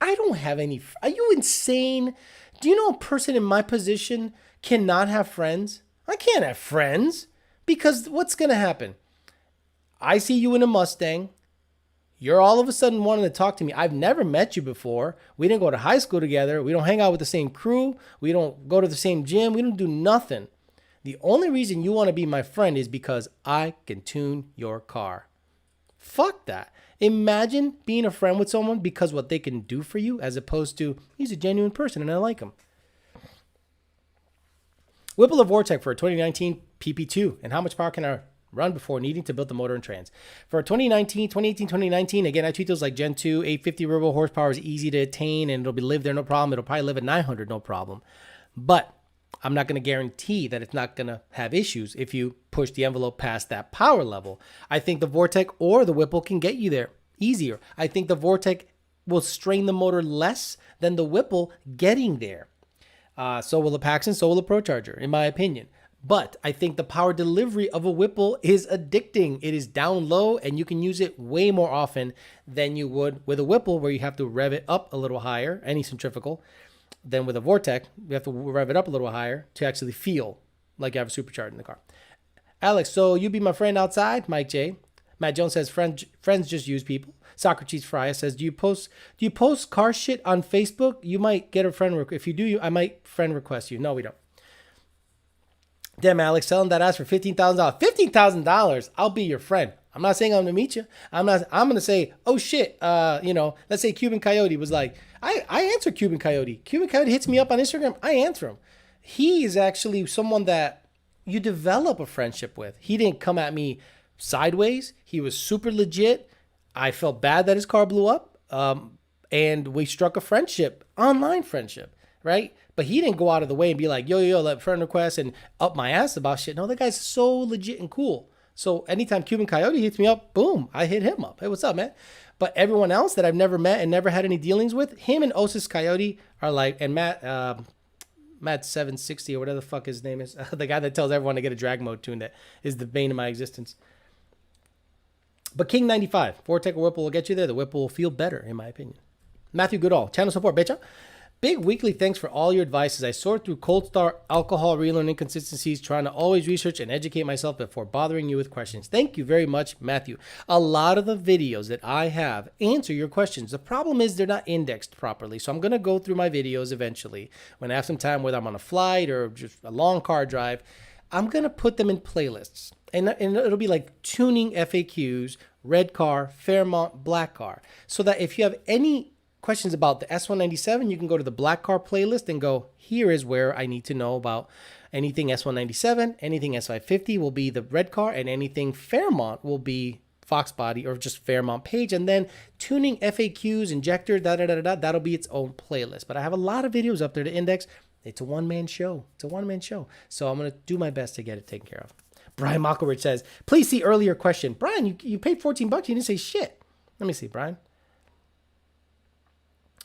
I don't have any. Are you insane? Do you know a person in my position cannot have friends? I can't have friends because what's going to happen? I see you in a Mustang. You're all of a sudden wanting to talk to me. I've never met you before. We didn't go to high school together. We don't hang out with the same crew. We don't go to the same gym. We don't do nothing. The only reason you want to be my friend is because I can tune your car. Fuck that. Imagine being a friend with someone because what they can do for you as opposed to he's a genuine person and I like him. Whipple of Vortec for a 2019 PP2 and how much power can I run before needing to build the motor and trans? For 2018, 2019, again, I treat those like Gen 2, 850 turbo horsepower is easy to attain and it'll be live there no problem. It'll probably live at 900 no problem. But I'm not going to guarantee that it's not going to have issues if you push the envelope past that power level. I think the Vortec or the Whipple can get you there easier. I think the Vortec will strain the motor less than the Whipple getting there. So will the Paxton, so will the Procharger, in my opinion. But I think the power delivery of a Whipple is addicting. It is down low and you can use it way more often than you would with a Whipple where you have to rev it up a little higher, any centrifugal. Then with a Vortec, you have to rev it up a little higher to actually feel like you have a supercharger in the car. Alex, so you be my friend outside? Mike J. Matt Jones says, friends just use people. Socrates Frya says, do you post car shit on Facebook? You might get a friend request. If you do, I might friend request you. No, we don't. Damn, Alex, selling that ass for $15,000. $15,000, I'll be your friend. I'm not saying I'm gonna meet you. I'm gonna say, oh shit, let's say Cuban Coyote was like, I answer Cuban Coyote. Cuban Coyote hits me up on Instagram. I answer him. He is actually someone that you develop a friendship with. He didn't come at me sideways. He was super legit. I felt bad that his car blew up. And we struck a friendship, online friendship, right? But he didn't go out of the way and be like, yo, let friend request and up my ass about shit. No, that guy's so legit and cool. So anytime Cuban Coyote hits me up, boom, I hit him up. Hey, what's up, man? But everyone else that I've never met and never had any dealings with, him and Osis Coyote are like, and Matt 760 or whatever the fuck his name is, the guy that tells everyone to get a drag mode tune that is the bane of my existence. But King 95, Vortec or Whipple will get you there. The Whipple will feel better, in my opinion. Matthew Goodall, channel support, bitcha. Big weekly thanks for all your advice as I sort through cold start, alcohol, relearn inconsistencies, trying to always research and educate myself before bothering you with questions. Thank you very much, Matthew. A lot of the videos that I have answer your questions. The problem is they're not indexed properly. So I'm going to go through my videos eventually when I have some time, whether I'm on a flight or just a long car drive. I'm going to put them in playlists. And it'll be like tuning FAQs, red car, Fairmont, black car. So that if you have any questions about the S197, you can go to the black car playlist and go, here is where I need to know about anything S197, anything S550 will be the red car, and anything Fairmont will be Fox body or just Fairmont page. And then tuning FAQs, injector, that'll be its own playlist. But I have a lot of videos up there to index. It's a one-man show. So I'm going to do my best to get it taken care of. Brian Malkovich says, please see earlier question. Brian, you paid $14. You didn't say shit. Let me see, Brian.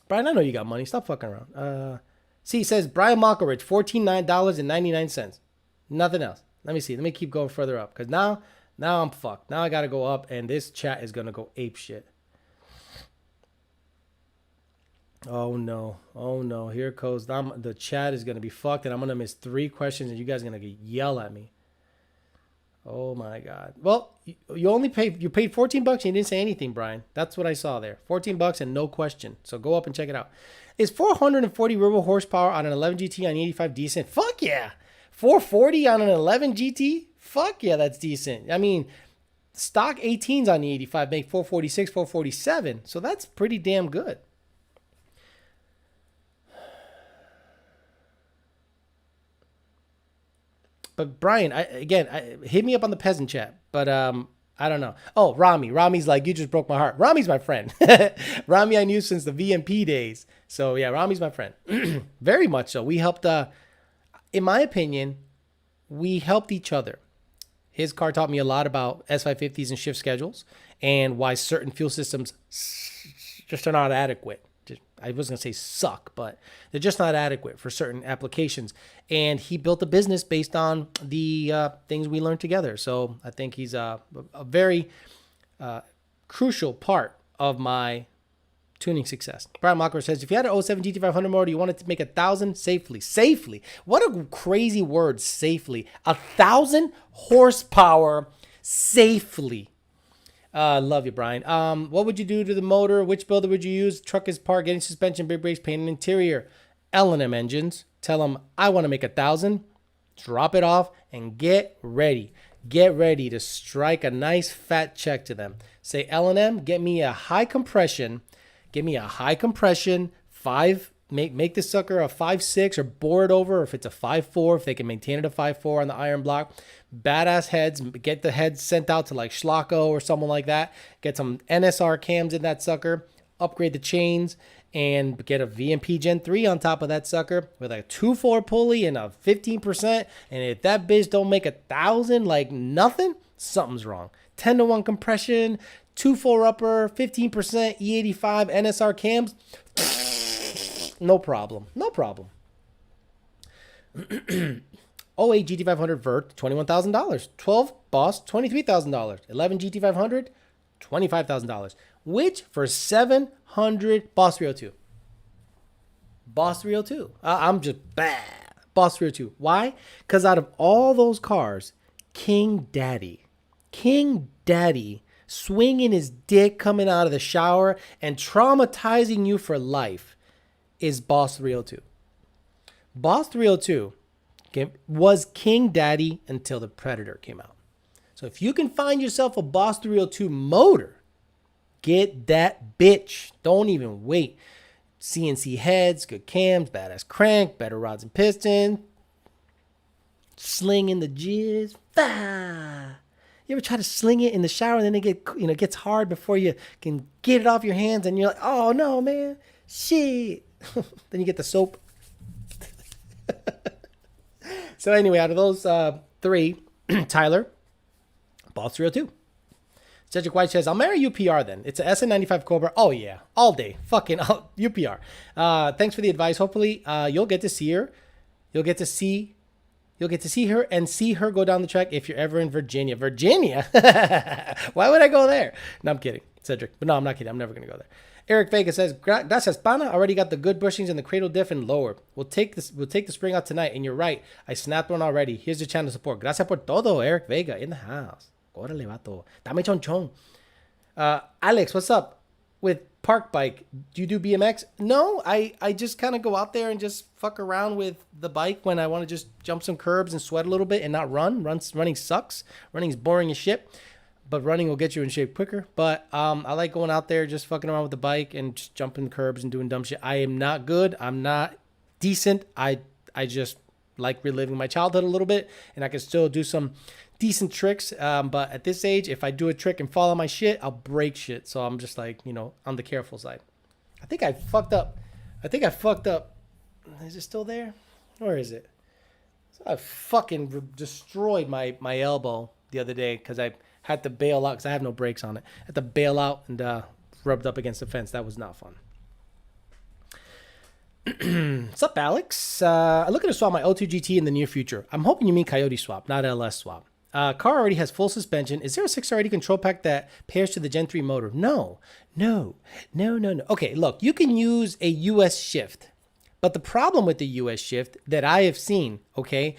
Brian, I know you got money. Stop fucking around. See, he says, Brian Malkovich, $14.99. Nothing else. Let me see. Let me keep going further up because now I'm fucked. Now I got to go up and this chat is going to go ape shit. Oh no. Oh no. Here it goes. The chat is going to be fucked and I'm going to miss 3 questions and you guys are going to yell at me. Oh my God. Well, you paid $14 and you didn't say anything, Brian. That's what I saw there. $14 and no question. So go up and check it out. Is 440 turbo horsepower on an 11 GT on 85 decent? Fuck yeah. 440 on an 11 GT? Fuck yeah, that's decent. I mean, stock 18s on the 85 make 446, 447. So that's pretty damn good. But Brian, hit me up on the peasant chat. But I don't know. Oh, Rami. Rami's like, you just broke my heart. Rami's my friend. Rami I knew since the VMP days. So yeah, Rami's my friend. Very much so. We helped, in my opinion, we helped each other. His car taught me a lot about S550s and shift schedules and why certain fuel systems just are not adequate. I was going to say suck, but they're just not adequate for certain applications. And he built a business based on the things we learned together. So I think he's a very crucial part of my tuning success. Brian Mocker says, if you had an 07 GT500 motor, you wanted to make 1,000 safely. Safely. What a crazy word, safely. 1,000 horsepower safely. Love you, Brian. What would you do to the motor? Which builder would you use? Truck is parked, getting suspension, big brakes, paint, and interior. L&M engines. Tell them I want to make 1,000. Drop it off and get ready. Get ready to strike a nice fat check to them. Say, L&M, get me a high compression. Give me a high compression 5. Make the sucker a 5.6 or bore it over. Or if it's a 5.4, if they can maintain it a 5.4 on the iron block. Badass heads. Get the heads sent out to like Schlocko or someone like that. Get some NSR cams in that sucker. Upgrade the chains and get a VMP Gen 3 on top of that sucker with a 2.4 pulley and a 15%. And if that bitch don't make 1,000 like nothing, something's wrong. 10-to-1 compression, 2.4 upper, 15% E85 NSR cams. No problem. No problem. 08 GT500 Vert, $21,000. 12 Boss, $23,000. 11 GT500, $25,000. Which for 700 Boss 302. Boss 302. I'm just bad. Boss 302. Why? Because out of all those cars, King Daddy swinging his dick coming out of the shower and traumatizing you for life is Boss 302. Boss 302 was King Daddy until the Predator came out. So if you can find yourself a Boss 302 motor, get that bitch. Don't even wait. CNC heads, good cams, badass crank, better rods and pistons, sling in the jizz. Bah! You ever try to sling it in the shower and then it gets hard before you can get it off your hands and you're like, oh no, man, shit. Then you get the soap. So anyway, out of those 3, Tyler, Boss 302. Cedric White says, I'll marry UPR then. It's a SN95 Cobra. Oh yeah, all day. Fucking UPR. Thanks for the advice. Hopefully you'll get to see her. You'll get to see her and see her go down the track if you're ever in Virginia. Virginia? Why would I go there? No, I'm kidding, Cedric. But no, I'm not kidding. I'm never going to go there. Eric Vega says, Gracias, pana. Already got the good bushings and the cradle diff and lower. We'll take the spring out tonight. And you're right. I snapped one already. Here's the channel support. Gracias por todo, Eric Vega in the house. Órale, vato. Dame chonchon. Alex, what's up? With park bike, do you do BMX? No, I just kind of go out there and just fuck around with the bike when I want to just jump some curbs and sweat a little bit and not run. Running sucks. Running's boring as shit. But running will get you in shape quicker. But I like going out there, just fucking around with the bike and just jumping curbs and doing dumb shit. I am not good. I'm not decent. I just like reliving my childhood a little bit. And I can still do some decent tricks. But at this age, if I do a trick and fall on my shit, I'll break shit. So I'm just like, on the careful side. I think I fucked up. Is it still there? Where is it? So I fucking destroyed my elbow the other day because I had to bail out because I have no brakes on it. I had to bail out and rubbed up against the fence. That was not fun. What's up, Alex? I'm looking to swap my O2 GT in the near future. I'm hoping you mean Coyote swap, not LS swap. Car already has full suspension. Is there a 6R80 control pack that pairs to the Gen 3 motor? No. Okay, look, you can use a US shift. But the problem with the US shift that I have seen, okay,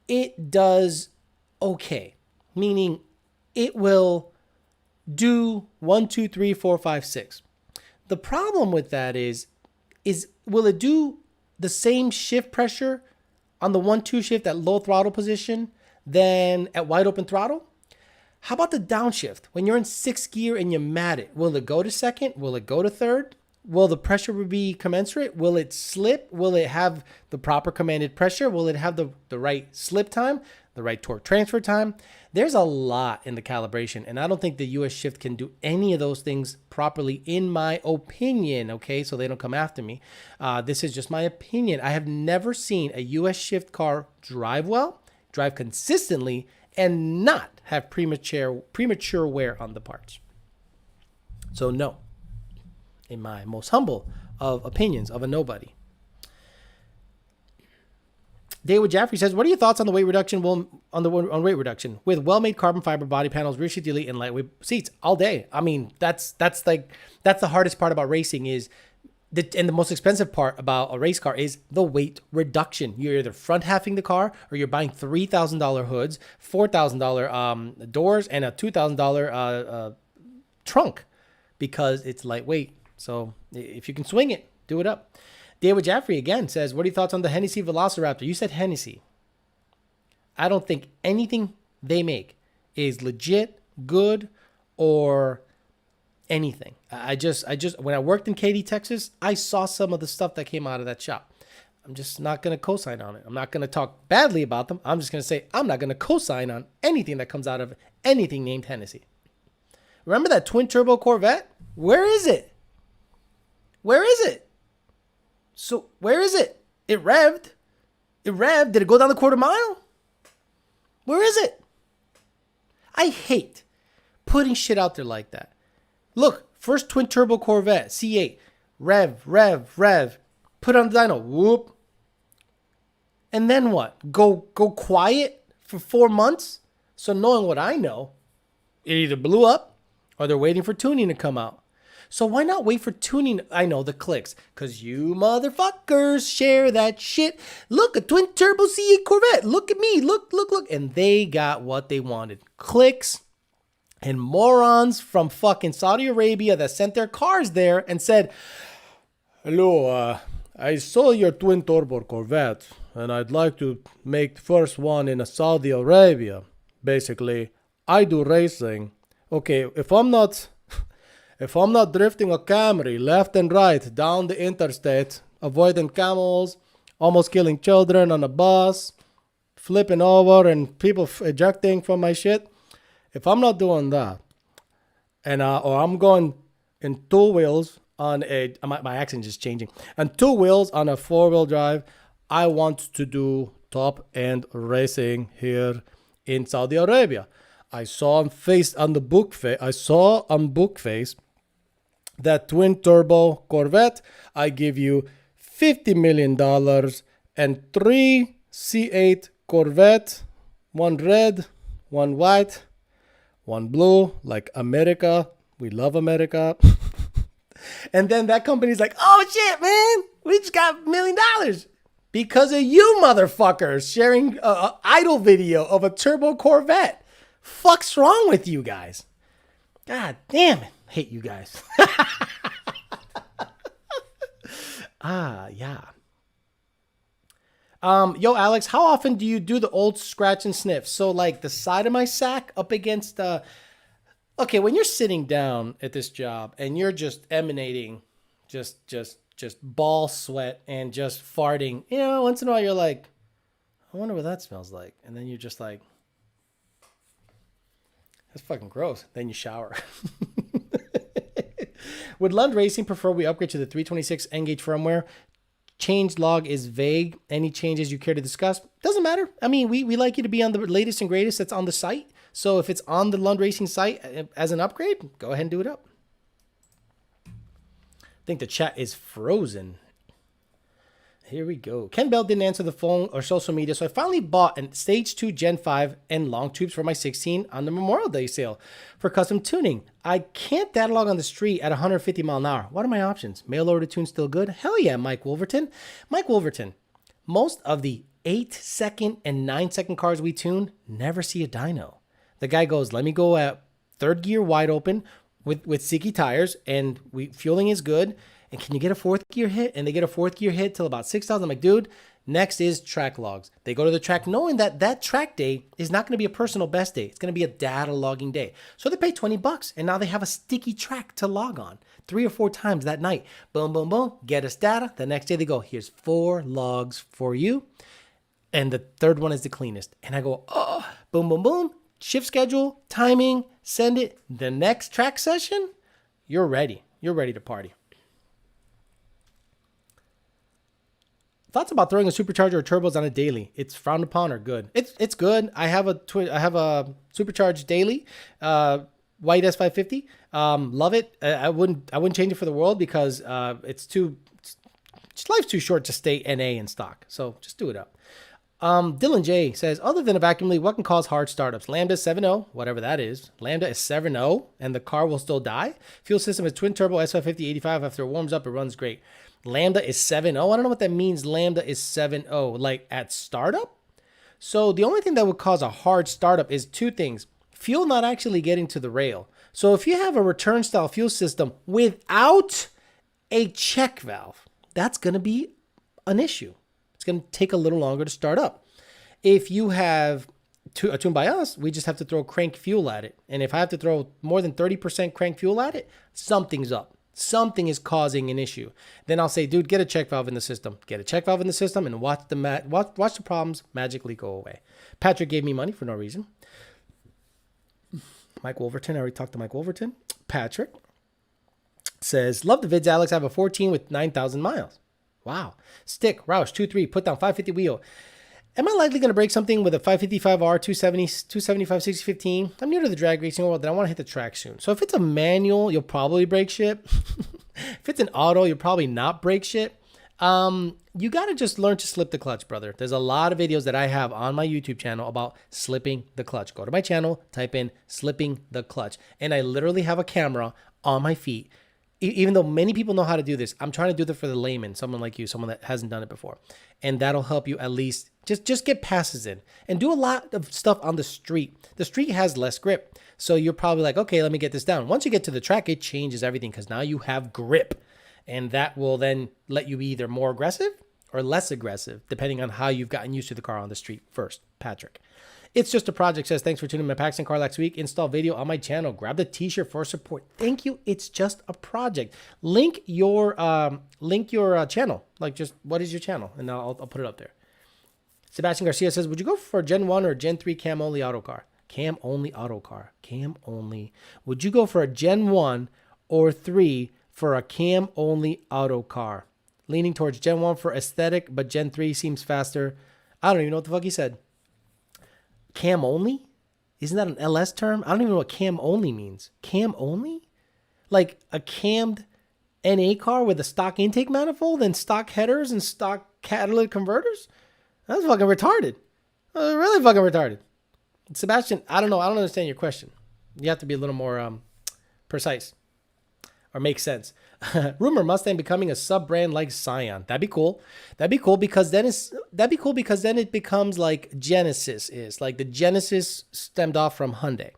it does okay. Meaning it will do 1, 2, 3, 4, 5, 6. The problem with that is will it do the same shift pressure on the 1-2 shift at low throttle position than at wide open throttle? How about the downshift? When you're in 6th gear and you mat it, will it go to 2nd? Will it go to 3rd? Will the pressure be commensurate? Will it slip? Will it have the proper commanded pressure? Will it have the right slip time? The right torque transfer time? There's a lot in the calibration, and I don't think the US shift can do any of those things properly, in my opinion, okay? So they don't come after me. This is just my opinion. I have never seen a US shift car drive well, drive consistently, and not have premature wear on the parts. So no, in my most humble of opinions of a nobody. David Jaffrey says, "What are your thoughts on the weight reduction? On weight reduction with well-made carbon fiber body panels, rear seat delete, and lightweight seats all day." I mean, that's the hardest part about racing is, and the most expensive part about a race car is the weight reduction. You're either front halving the car, or you're buying $3,000 hoods, $4,000 doors, and a $2,000 trunk because it's lightweight. So if you can swing it, do it up. David Jaffrey again says, "What are your thoughts on the Hennessey Velociraptor?" You said Hennessey. I don't think anything they make is legit, good, or anything. I just when I worked in Katy, Texas, I saw some of the stuff that came out of that shop. I'm just not going to co-sign on it. I'm not going to talk badly about them. I'm just going to say I'm not going to co-sign on anything that comes out of anything named Hennessey. Remember that twin turbo Corvette? Where is it? Where is it? So where is it? It revved. Did it go down the quarter mile? Where is it? I hate putting shit out there like that. Look, first twin turbo Corvette, C8, rev, put on the dyno, whoop. And then what? Go quiet for 4 months? So knowing what I know, it either blew up or they're waiting for tuning to come out. So why not wait for tuning? I know, the clicks, because you motherfuckers share that shit. Look, a twin turbo C8 Corvette. Look at me. Look. And they got what they wanted. Clicks and morons from fucking Saudi Arabia that sent their cars there and said, "Hello, I saw your twin turbo Corvette and I'd like to make the first one in Saudi Arabia. Basically, I do racing. Okay, if I'm not drifting a Camry left and right down the interstate, avoiding camels, almost killing children on a bus, flipping over and people ejecting from my shit, if I'm not doing that, and or I'm going in 2 wheels on a, my accent is changing, and 2 wheels on a 4-wheel drive, I want to do top end racing here in Saudi Arabia. I saw on Bookface that twin turbo Corvette, I give you $50 million and 3 C8 Corvette, 1 red, 1 white, 1 blue, like America. We love America." And then that company's like, "Oh shit, man, we just got $1 million because of you motherfuckers sharing an idle video of a turbo Corvette. Fuck's wrong with you guys? God damn it. Hate you guys." Yeah. Yo, Alex, how often do you do the old scratch and sniff? So like the side of my sack up against okay, when you're sitting down at this job and you're just emanating just ball sweat and just farting, once in a while you're like, I wonder what that smells like. And then you're just like, that's fucking gross. Then you shower. Would Lund Racing prefer we upgrade to the 326 N-Gauge firmware? Change log is vague. Any changes you care to discuss? Doesn't matter. I mean, we like you to be on the latest and greatest that's on the site. So if it's on the Lund Racing site as an upgrade, go ahead and do it up. I think the chat is frozen. Here we go. Ken Bell didn't answer the phone or social media, so I finally bought a Stage 2 Gen 5 and long tubes for my 16 on the Memorial Day sale for custom tuning. I can't data log on the street at 150 mile an hour. What are my options? Mail order tune still good? Hell yeah, Mike Wolverton. Mike Wolverton, most of the 8-second and 9-second cars we tune never see a dyno. The guy goes, let me go at third gear wide open with Siki tires, and fueling is good. And can you get a fourth gear hit? And they get a fourth gear hit till about 6,000. I'm like, dude, next is track logs. They go to the track knowing that that track day is not going to be a personal best day. It's going to be a data logging day. So they pay $20 and now they have a sticky track to log on 3 or 4 times that night. Boom, boom, boom. Get us data. The next day they go, here's 4 logs for you. And the third one is the cleanest. And I go, oh, boom, boom, boom. Shift schedule, timing, send it. The next track session, you're ready. You're ready to party. Thoughts about throwing a supercharger or turbos on a daily? It's frowned upon or good? It's good. I have a supercharged daily, white S550. Love it. I wouldn't change it for the world because life's too short to stay NA in stock. So just do it up. Dylan J says, other than a vacuum leak, what can cause hard startups? Lambda 7.0, whatever that is. Lambda is 7.0 and the car will still die. Fuel system is twin turbo S550 85. After it warms up, it runs great. Lambda is 7.0. I don't know what that means. Lambda is 7.0, like at startup. So the only thing that would cause a hard startup is 2 things. Fuel not actually getting to the rail. So if you have a return style fuel system without a check valve, that's going to be an issue. It's going to take a little longer to start up. If you have a tune by us, we just have to throw crank fuel at it. And if I have to throw more than 30% crank fuel at it, something's up. Something is causing an issue. Then I'll say, dude, get a check valve in the system. Get a check valve in the system and watch the problems magically go away. Patrick gave me money for no reason. Mike Wolverton, I already talked to Mike Wolverton. Patrick says, love the vids, Alex. I have a 14 with 9,000 miles. Wow. Stick, Roush, 2.3, put down 550 wheel. Am I likely going to break something with a 555R, 270, 275, 6015? I'm new to the drag racing world, and I want to hit the track soon. So if it's a manual, you'll probably break shit. If it's an auto, you'll probably not break shit. You got to just learn to slip the clutch, brother. There's a lot of videos that I have on my YouTube channel about slipping the clutch. Go to my channel, type in slipping the clutch. And I literally have a camera on my feet. Even though many people know how to do this, I'm trying to do that for the layman, someone like you, someone that hasn't done it before. And that'll help you at least just get passes in and do a lot of stuff on the street. The street has less grip. So you're probably like, okay, let me get this down. Once you get to the track, it changes everything because now you have grip. And that will then let you be either more aggressive or less aggressive, depending on how you've gotten used to the car on the street first. Patrick. It's Just a Project says, thanks for tuning in my Paxton car last week. Install video on my channel. Grab the t-shirt for support. Thank you. It's Just a Project. Link your channel. Like, just what is your channel? And I'll put it up there. Sebastian Garcia says, would you go for a Gen 1 or Gen 3 cam only auto car? Cam only auto car. Cam only. Would you go for a Gen 1 or 3 for a cam only auto car? Leaning towards Gen 1 for aesthetic, but Gen 3 seems faster. I don't even know what the fuck he said. Cam only? Isn't that an LS term? I don't even know what cam only means. Cam only? Like a cammed NA car with a stock intake manifold and stock headers and stock catalytic converters? That's fucking retarded. Really fucking retarded. Sebastian, I don't know. I don't understand your question. You have to be a little more precise or make sense. Rumor Mustang becoming a sub-brand like Scion. That'd be cool. That'd be cool because then it becomes like Genesis is. Like the Genesis stemmed off from Hyundai.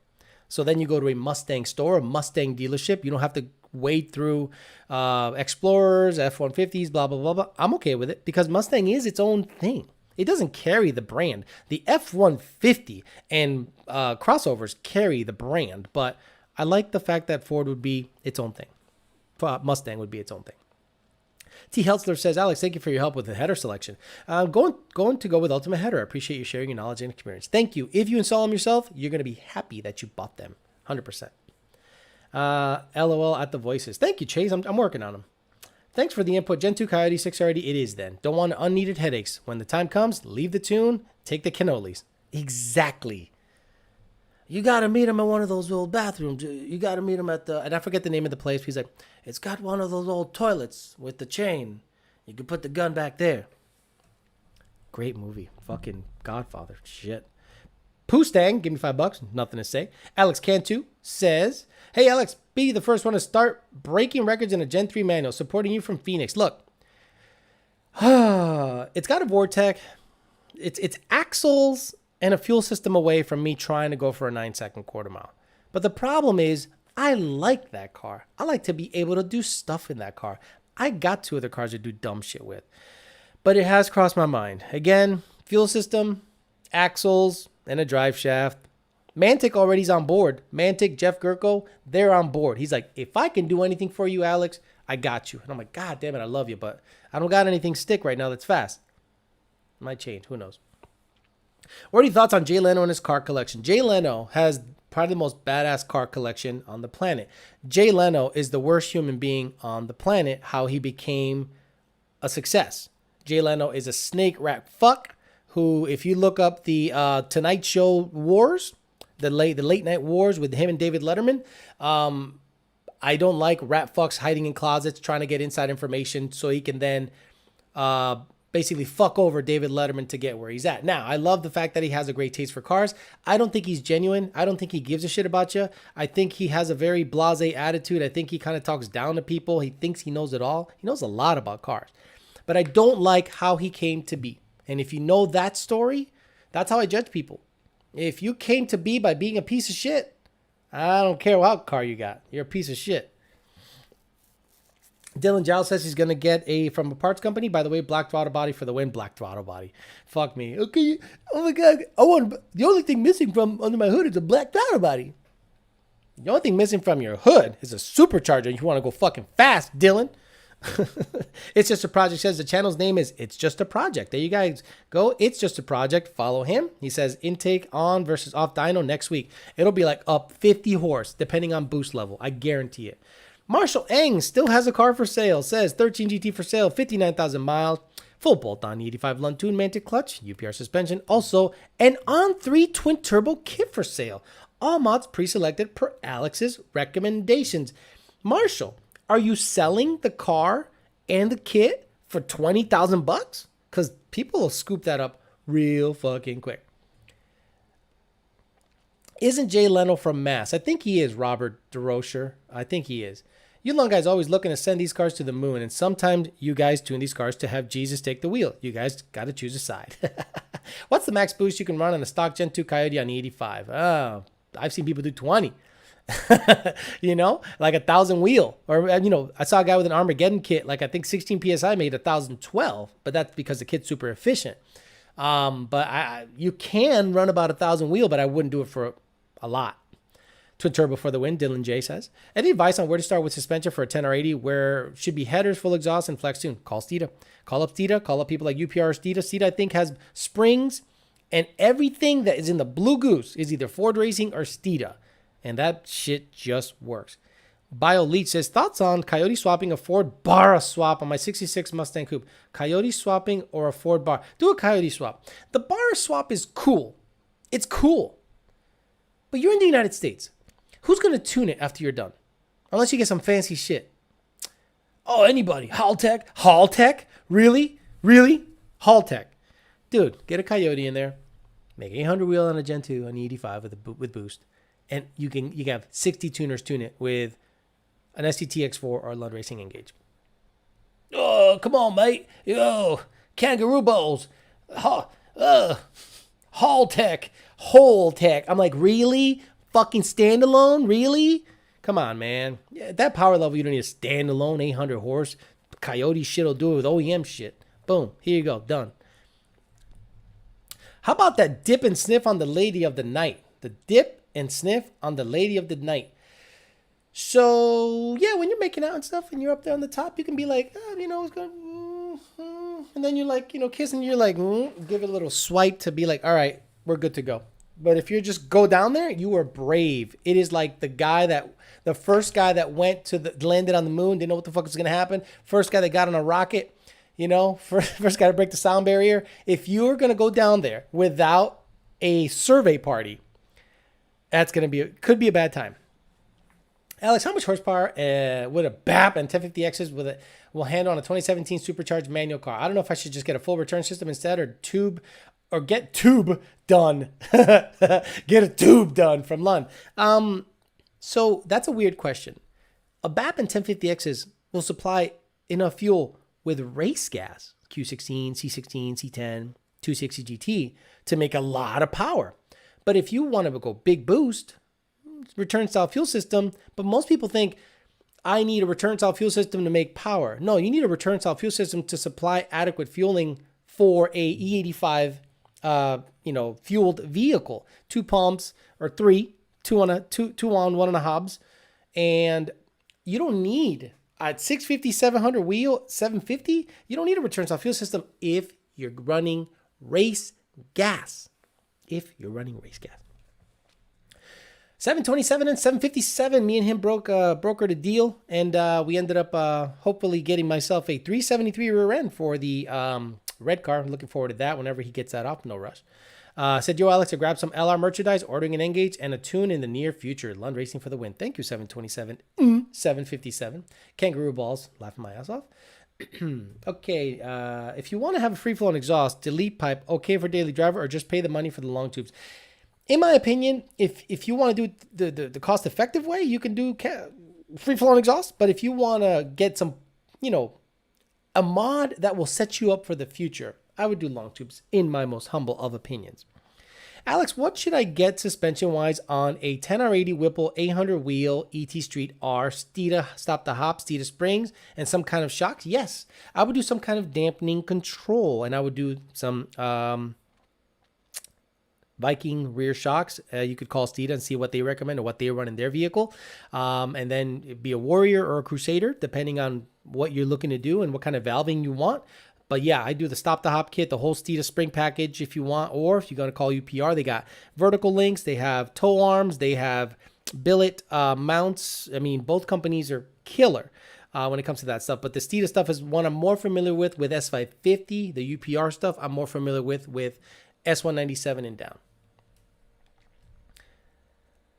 So then you go to a Mustang store, a Mustang dealership. You don't have to wade through Explorers, F-150s, blah, blah, blah, blah. I'm okay with it because Mustang is its own thing. It doesn't carry the brand. The F-150 and crossovers carry the brand, but I like the fact that Ford would be its own thing. Mustang would be its own thing. T. Heltzler says, Alex, thank you for your help with the header selection. Going to go with Ultimate Header. I appreciate you sharing your knowledge and experience. Thank you. If you install them yourself, you're going to be happy that you bought them. 100%. LOL at the voices. Thank you, Chase. I'm working on them. Thanks for the input. Gen 2 Coyote 630. It is then. Don't want unneeded headaches. When the time comes, leave the tune. Take the cannolis. Exactly. You got to meet him in one of those old bathrooms. You got to meet him at and I forget the name of the place. He's like, it's got one of those old toilets with the chain. You can put the gun back there. Great movie. Fucking Godfather. Shit. Mustang, give me $5. Nothing to say. Alex Cantu says, hey, Alex, be the first one to start breaking records in a Gen 3 manual. Supporting you from Phoenix. Look. It's got a Vortec. It's axles and a fuel system away from me trying to go for a 9-second quarter mile. But the problem is, I like that car. I like to be able to do stuff in that car. I got 2 other cars to do dumb shit with. But it has crossed my mind. Again, fuel system, axles, and a drive shaft. Mantic already's on board. Mantic, Jeff Gurko, they're on board. He's like, if I can do anything for you, Alex, I got you. And I'm like, God damn it, I love you, but I don't got anything stick right now that's fast. Might change. Who knows? What are your thoughts on Jay Leno and his car collection? Jay Leno has probably the most badass car collection on the planet. Jay Leno is the worst human being on the planet, how he became a success. Jay Leno is a snake rat fuck who, if you look up the Tonight Show wars, the late night wars with him and David Letterman, I don't like rat fucks hiding in closets trying to get inside information so he can then basically fuck over David Letterman to get where he's at. Now, I love the fact that he has a great taste for cars. I don't think he's genuine. I don't think he gives a shit about you. I think he has a very blasé attitude. I think he kind of talks down to people. He thinks he knows it all. He knows a lot about cars. But I don't like how he came to be. And if you know that story, that's how I judge people. If you came to be by being a piece of shit, I don't care what car you got. You're a piece of shit. Dylan Giles says he's going to get from a parts company. By the way, black throttle body for the win. Black throttle body. Fuck me. Okay. Oh my God. The only thing missing from under my hood is a black throttle body. The only thing missing from your hood is a supercharger. You want to go fucking fast, Dylan. It's Just a Project says the channel's name is It's Just a Project. There you guys go. It's Just a Project. Follow him. He says intake on versus off dyno next week. It'll be like up 50 horse depending on boost level. I guarantee it. Marshall Eng still has a car for sale. Says 13 GT for sale, 59,000 miles. Full bolt-on 85 Lund Tune Mantic clutch, UPR suspension. Also, an on-3 twin-turbo kit for sale. All mods pre-selected per Alex's recommendations. Marshall, are you selling the car and the kit for $20,000? Because people will scoop that up real fucking quick. Isn't Jay Leno from Mass? I think he is, Robert DeRocher. I think he is. You long guys always looking to send these cars to the moon, and sometimes you guys tune these cars to have Jesus take the wheel. You guys got to choose a side. What's the max boost you can run on a stock Gen 2 Coyote on the 85? Oh, I've seen people do 20. You know, like 1,000 wheel. Or, you know, I saw a guy with an Armageddon kit, like I think 16 PSI made 1,012, but that's because the kit's super efficient. But you can run about 1,000 wheel, but I wouldn't do it for a lot. Twin turbo for the win, Dylan J says. Any advice on where to start with suspension for a 10 or 80 where should be headers, full exhaust, and flex tune? Call Steeda. Call up Steeda. Call up people like UPR or Steeda. Steeda, I think, has springs, and everything that is in the Blue Goose is either Ford Racing or Steeda. And that shit just works. Bio Leach says, thoughts on Coyote swapping a Ford Barra swap on my 66 Mustang Coupe. Coyote swapping or a Ford Barra? Do a Coyote swap. The Barra swap is cool. It's cool. But you're in the United States. Who's going to tune it after you're done? Unless you get some fancy shit. Oh, anybody. Haltech? Haltech? Really? Really? Haltech. Dude, get a Coyote in there. Make 800 wheel on a Gen 2 on the 85 with boost. And you can have 60 tuners tune it with an STTX4 or a Lund Racing Engage. Oh, come on, mate. Yo, kangaroo bowls. Haltech. Whole tech. I'm like, really? Fucking standalone? Really? Come on, man. Yeah, at that power level, you don't need a standalone 800 horse. Coyote shit will do it with OEM shit. Boom. Here you go. Done. How about that dip and sniff on the lady of the night? The dip and sniff on the lady of the night. So, yeah, when you're making out and stuff and you're up there on the top, you can be like, you know, it's going and then you're like, you know, kissing, you're like, give it a little swipe to be like, all right, we're good to go. But if you just go down there, you are brave. It is like the first guy that landed on the moon, didn't know what the fuck was going to happen. First guy that got on a rocket, you know, first guy to break the sound barrier. If you're going to go down there without a survey party, that's going to could be a bad time. Alex, how much horsepower would a BAP and 1050Xs will handle on a 2017 supercharged manual car? I don't know if I should just get a full return system instead or get tube done. Get a tube done from Lund. So that's a weird question. A BAP and 1050Xs will supply enough fuel with race gas, Q16, C16, C10, 260 GT, to make a lot of power. But if you want to go big boost, return style fuel system, but most people think I need a return style fuel system to make power. No, you need a return style fuel system to supply adequate fueling for a E85 fueled vehicle. 2 pumps or 3, two on, one on a hubs. And you don't need at 650, 700 wheel, 750, you don't need a return style fuel system if you're running race gas. 727 and 757, me and him brokered a deal, and we ended up hopefully getting myself a 373 rear end for the red car. I'm looking forward to that whenever he gets that off. No rush. Said, yo, Alex, I grabbed some LR merchandise, ordering an N-Gauge and a tune in the near future. Lund Racing for the win. Thank you, 727. 757. Kangaroo balls. Laughing my ass off. Okay, if you want to have a free-flowing exhaust, delete pipe, okay for daily driver, or just pay the money for the long tubes. In my opinion, if you want to do the cost-effective way, you can do free-flowing exhaust. But if you want to get some, a mod that will set you up for the future, I would do long tubes, in my most humble of opinions. Alex, what should I get suspension-wise on a 10R80 Whipple 800 wheel ET Street R, Steeda Stop the Hop, Steeda Springs, and some kind of shocks? Yes, I would do some kind of dampening control, and I would do some Viking rear shocks. You could call Steeda and see what they recommend or what they run in their vehicle, and then be a Warrior or a Crusader, depending on what you're looking to do and what kind of valving you want. But yeah, I do the Stop the Hop kit, the whole Steeda spring package if you want, or if you're going to call UPR, they got vertical links, they have toe arms, they have billet mounts. I mean, both companies are killer when it comes to that stuff. But the Steeda stuff is one I'm more familiar with S550. The UPR stuff I'm more familiar with S197 and down.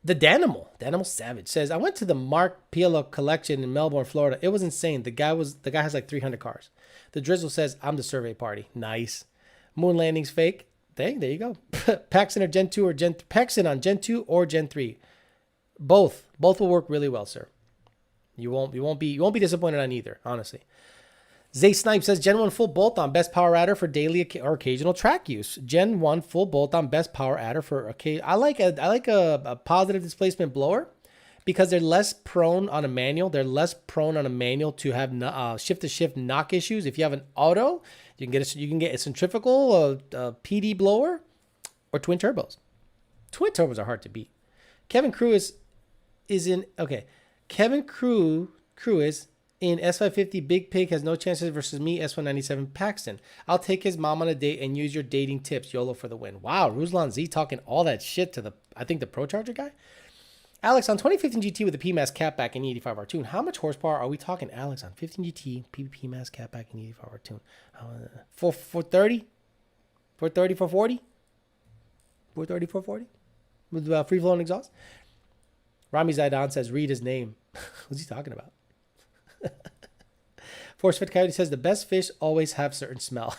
The Danimal Savage says, I went to the Mark Pielo collection in Melbourne, Florida. It was insane. The guy has like 300 cars. The Drizzle says, I'm the survey party. Nice. Moon landing's fake. Dang, there you go. Paxton or Gen 2 or Paxton on Gen 2 or Gen 3. Both will work really well, sir. You won't be disappointed on either, honestly. Zay Snipe says, Gen 1 full bolt-on, best power adder for daily or occasional track use. Gen 1 full bolt-on, best power adder for occasional. I like a positive displacement blower because they're less prone on a manual. They're less prone on a manual to have shift-to-shift knock issues. If you have an auto, you can get a centrifugal, a PD blower, or twin turbos. Twin turbos are hard to beat. Kevin Crew is in S550 Big Pig has no chances versus me, S197 Paxton. I'll take his mom on a date and use your dating tips. YOLO for the win. Wow, Ruslan Z talking all that shit to the Procharger guy. Alex, on 2015 GT with the PMAS catback and E85R tune, how much horsepower are we talking, Alex, on 15 GT, PMAS catback and E85R tune? 430? 430, 440? 430, 440? With free-flowing exhaust? Rami Zaidan says, read his name. What's he talking about? Force Fit Coyote says, the best fish always have certain smell.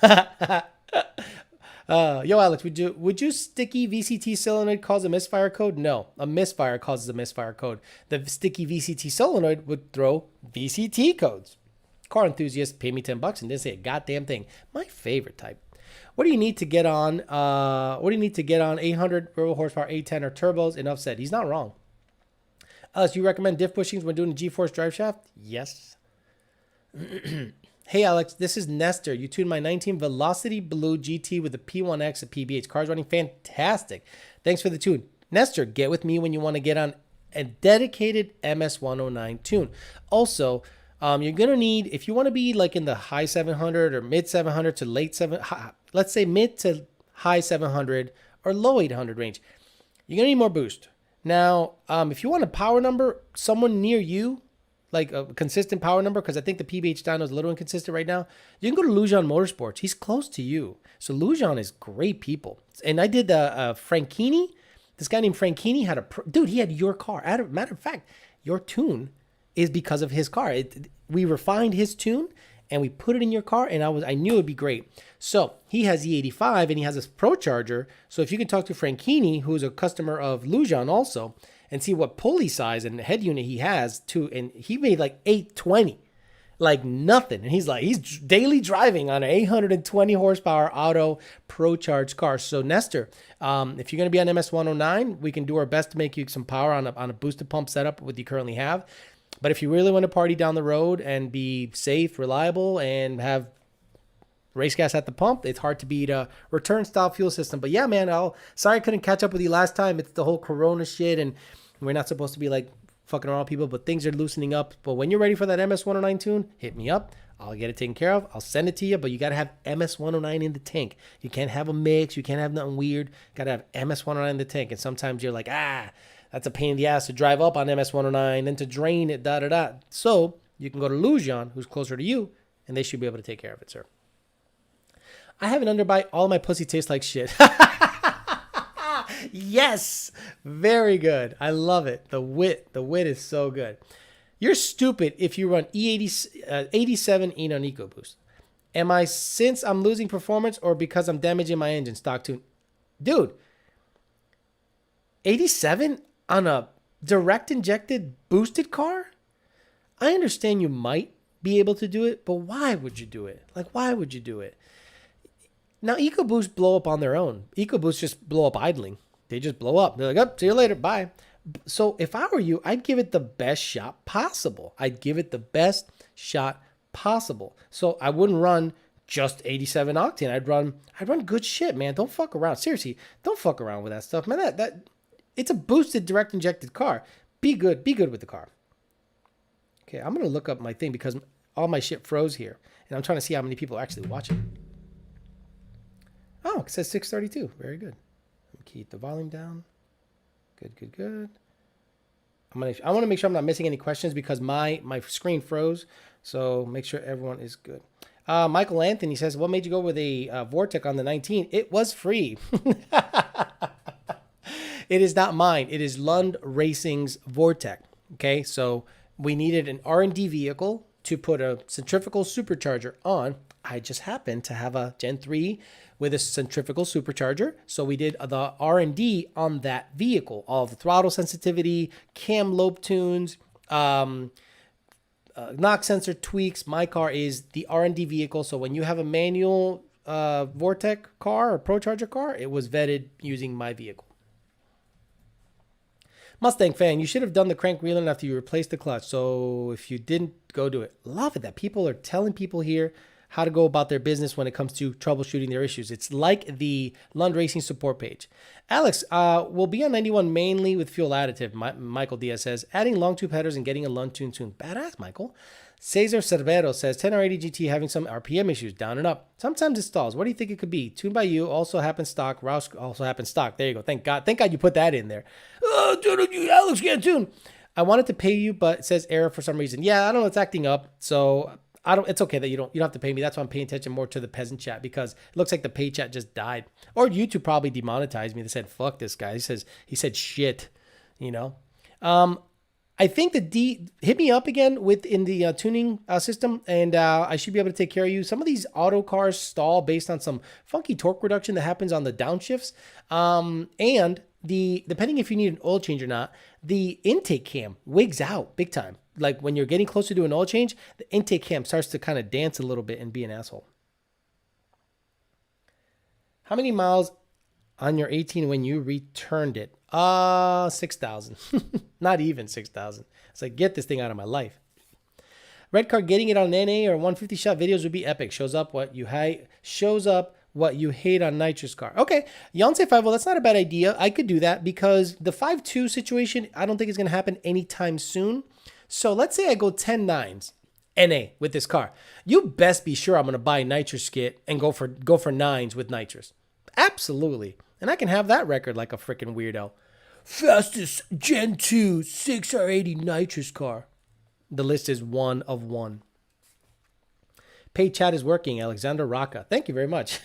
Yo, Alex, would you sticky VCT solenoid cause a misfire code? No, a misfire causes a misfire code. The sticky VCT solenoid would throw VCT codes. Car enthusiast paid me $10 and didn't say a goddamn thing. My favorite type. What do you need to get on? 800 horsepower, 810 or turbos? Enough said. He's not wrong. Alex, you recommend diff bushings when doing a G-force drive shaft? Yes. Hey, Alex, this is Nestor. You tuned my 19 Velocity Blue GT with a P1X at PBH. Car's running fantastic. Thanks for the tune. Nestor, get with me when you want to get on a dedicated MS109 tune. Also, you're going to need, if you want to be like in the high 700 or mid 700 to late 700, let's say mid to high 700 or low 800 range, you're going to need more boost. Now, if you want a power number, someone near you, like a consistent power number, because I think the PBH dyno is a little inconsistent right now, you can go to Lujan Motorsports. He's close to you. So Lujan is great people. And I did Franchini. This guy named Franchini had dude, he had your car. Matter of fact, your tune is because of his car. We refined his tune and we put it in your car, and I knew it'd be great. So he has E85 and he has a Procharger. So if you can talk to Franchini, who's a customer of Lujan also, and see what pulley size and head unit he has too, and he made like 820, like nothing. And he's daily driving on an 820 horsepower auto Procharge car. So Nestor, if you're going to be on MS109, we can do our best to make you some power on a boosted pump setup with you currently have. But if you really want to party down the road and be safe, reliable, and have race gas at the pump, it's hard to beat a return style fuel system. But yeah, man, sorry I couldn't catch up with you last time. It's the whole Corona shit, and we're not supposed to be like fucking around with people, but things are loosening up. But when you're ready for that MS109 tune, hit me up. I'll get it taken care of. I'll send it to you, but you got to have MS109 in the tank. You can't have a mix. You can't have nothing weird. Got to have MS109 in the tank. And sometimes you're like, that's a pain in the ass to drive up on MS109 and to drain it, So you can go to Lujan, who's closer to you, and they should be able to take care of it, sir. I have an underbite. All my pussy tastes like shit. Yes. Very good. I love it. The wit is so good. You're stupid if you run E87 Enon EcoBoost. Am I since I'm losing performance or because I'm damaging my engine stock tune? Dude, 87 on a direct injected boosted car? I understand you might be able to do it, but why would you do it? Like, why would you do it? Now, EcoBoost blow up on their own. EcoBoost just blow up idling. They just blow up. They're like, see you later. Bye. So if I were you, I'd give it the best shot possible. So I wouldn't run just 87 octane. I'd run good shit, man. Don't fuck around. Seriously, don't fuck around with that stuff, man. That it's a boosted direct injected car. Be good with the car. Okay, I'm gonna look up my thing because all my shit froze here, and I'm trying to see how many people are actually watching. Oh, it says 632. Very good. Let me keep the volume down. Good. I want to make sure I'm not missing any questions because my screen froze. So make sure everyone is good. Michael Anthony says, what made you go with a Vortec on the 19? It was free. It is not mine. It is Lund Racing's Vortec. Okay, so we needed an R&D vehicle to put a centrifugal supercharger on. I just happened to have a Gen 3 with a centrifugal supercharger. So we did the R&D on that vehicle. All the throttle sensitivity, cam lobe tunes, knock sensor tweaks. My car is the R&D vehicle. So when you have a manual Vortec car or Procharger car, it was vetted using my vehicle. Mustang fan, you should have done the crank reeling after you replaced the clutch. So if you didn't, go do it. Love it that people are telling people here how to go about their business when it comes to troubleshooting their issues. It's like the Lund Racing support page. Alex, will be on 91 mainly with fuel additive. Michael Diaz says, adding long tube headers and getting a Lund tune. Badass, Michael. Cesar Cervero says, 10R80 GT having some RPM issues, down and up. Sometimes it stalls. What do you think it could be? Tuned by you, also happens stock. Roush also happens stock. There you go. Thank God you put that in there. Oh, dude, Alex can't tune. I wanted to pay you, but it says error for some reason. Yeah, I don't know. It's acting up. So it's okay that you don't have to pay me. That's why I'm paying attention more to the peasant chat because it looks like the pay chat just died. Or YouTube probably demonetized me. They said, fuck this guy. He said shit, you know? I think hit me up again in the tuning system, and I should be able to take care of you. Some of these auto cars stall based on some funky torque reduction that happens on the downshifts. And depending if you need an oil change or not, the intake cam wigs out big time. Like when you're getting closer to an oil change, the intake cam starts to kind of dance a little bit and be an asshole. How many miles on your 18 when you returned it? 6,000. Not even 6,000. It's like, get this thing out of my life. Red car getting it on an NA or 150 shot videos would be epic. Shows up what you hate on nitrous car. Okay, Yonsei 50, that's not a bad idea. I could do that because the 5.2 situation, I don't think is going to happen anytime soon. So let's say I go 10 nines NA with this car. You best be sure I'm going to buy a nitrous kit and go for nines with nitrous. Absolutely. And I can have that record like a freaking weirdo. Fastest Gen 2 6R80 nitrous car. The list is one of one. Pay chat is working. Alexander Rocca. Thank you very much.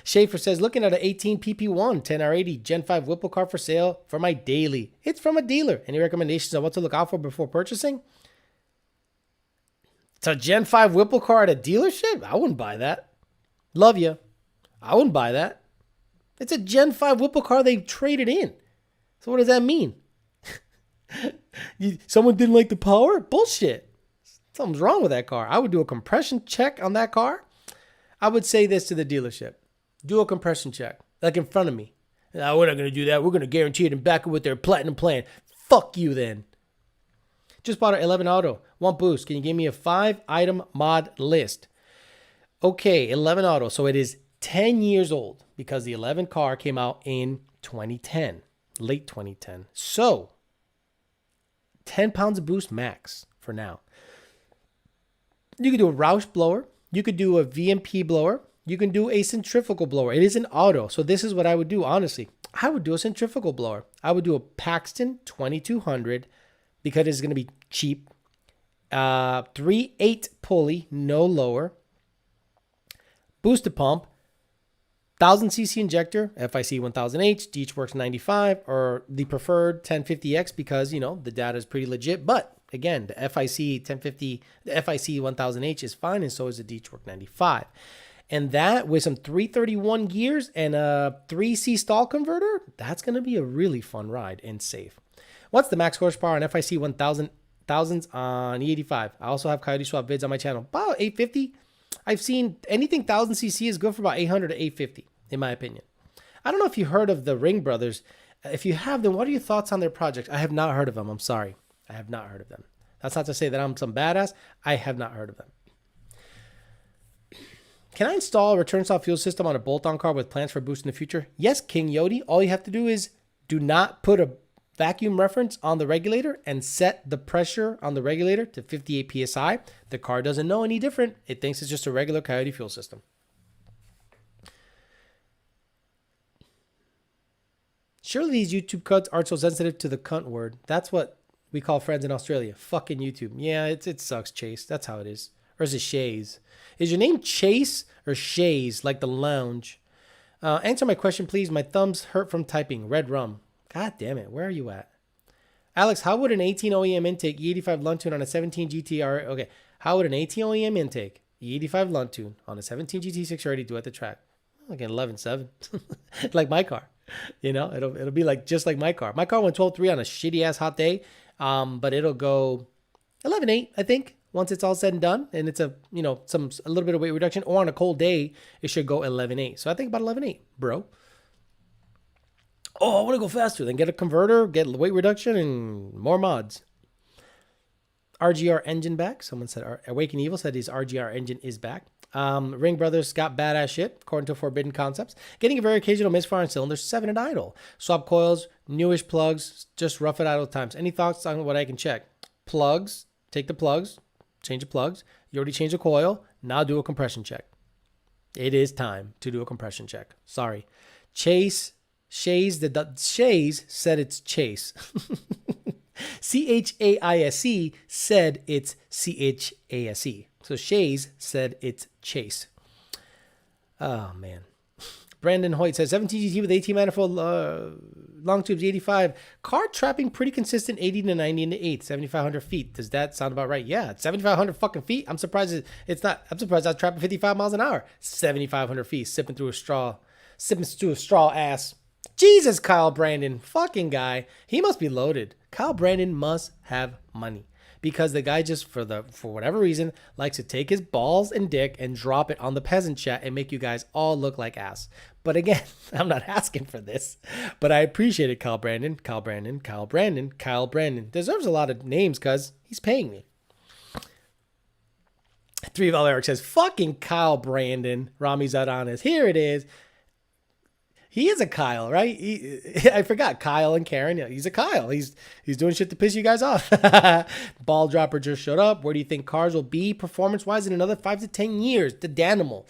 Schaefer says, looking at an 18 PP1 10R80 Gen 5 Whipple car for sale for my daily. It's from a dealer. Any recommendations on what to look out for before purchasing? It's a Gen 5 Whipple car at a dealership? I wouldn't buy that. Love you. I wouldn't buy that. It's a Gen 5 Whipple car they traded in. So what does that mean? Someone didn't like the power? Bullshit. Something's wrong with that car. I would do a compression check on that car. I would say this to the dealership. Do a compression check, like in front of me. No, we're not going to do that. We're going to guarantee it and back it with their platinum plan. Fuck you then. Just bought an 11 auto. Want boost. Can you give me a 5-item mod list? Okay, 11 auto. So it is 10 years old because the 11 car came out in 2010, late 2010. So 10 pounds of boost max for now. You could do a Roush blower. You could do a VMP blower. You can do a centrifugal blower. It is an auto. So this is what I would do, honestly. I would do a centrifugal blower. I would do a Paxton 2200 because it's going to be cheap. 3/8 pulley, no lower. Booster pump. 1000cc injector, FIC 1000H, DeechWorks 95, or the preferred 1050X because, you know, the data is pretty legit. But again, the FIC 1050, the FIC 1000H is fine, and so is the DeechWorks 95. And that with some 331 gears and a 3C stall converter, that's going to be a really fun ride and safe. What's the max horsepower on FIC 1000s on E85? I also have Coyote Swap vids on my channel. About 850. I've seen anything 1000cc is good for about 800 to 850, in my opinion. I don't know if you heard of the Ring Brothers. If you have, then what are your thoughts on their projects? I have not heard of them. I'm sorry. I have not heard of them. That's not to say that I'm some badass. I have not heard of them. Can I install a return style fuel system on a bolt-on car with plans for boost in the future? Yes, King Yodi. All you have to do is do not put a vacuum reference on the regulator and set the pressure on the regulator to 58 psi. The car doesn't know any different. It thinks it's just a regular Coyote fuel system. Surely these YouTube cuts aren't so sensitive to the cunt word. That's what we call friends in Australia. Fucking YouTube. Yeah, it sucks, Chase. That's how it is. Or is it Shays? Is your name Chase or Shays, like the lounge? Answer my question, please. My thumbs hurt from typing. Red rum. God damn it. Where are you at? Alex, how would an 18 OEM intake E85 Luntune on a 17 GTR? Okay. How would an 18 OEM intake E85 Luntune on a 17 GT630 do at the track? Like an 11.7. Like my car. You know, it'll be like just like my car. My car went 12.3 on a shitty ass hot day. But it'll go 11.8, I think, once it's all said and done. And it's a little bit of weight reduction. Or on a cold day, it should go 11.8. So I think about 11.8, bro. Oh, I want to go faster. Then get a converter, get weight reduction, and more mods. RGR engine back. Someone said, Awaken Evil said his RGR engine is back. Ring Brothers got badass shit, according to Forbidden Concepts. Getting a very occasional misfire on cylinder 7 at idle. Swap coils, newish plugs, just rough at idle times. Any thoughts on what I can check? Plugs, take the plugs, change the plugs. You already changed the coil. Now do a compression check. It is time to do a compression check. Sorry. Shays said it's Chase. CHAISE said it's CHASE. So Shays said it's Chase. Oh, man. Brandon Hoyt says 17 GT with 18 manifold long tubes 85. Car trapping pretty consistent 80 to 90 into 8, 7,500 feet. Does that sound about right? Yeah, 7,500 fucking feet. I'm surprised it's not. I'm surprised I was trapping 55 miles an hour. 7,500 feet, sipping through a straw ass. Jesus, Kyle Brandon, fucking guy. He must be loaded. Kyle Brandon must have money. Because the guy just, for whatever reason, likes to take his balls and dick and drop it on the peasant chat and make you guys all look like ass. But again, I'm not asking for this. But I appreciate it, Kyle Brandon. Kyle Brandon. Kyle Brandon. Kyle Brandon. Deserves a lot of names because he's paying me. 3 of all Eric says, fucking Kyle Brandon. Rami's out on us. Here it is. He is a Kyle, right? I forgot Kyle and Karen. Yeah, he's a Kyle. He's doing shit to piss you guys off. Ball dropper just showed up. Where do you think cars will be performance-wise in another 5 to 10 years? The Danimal.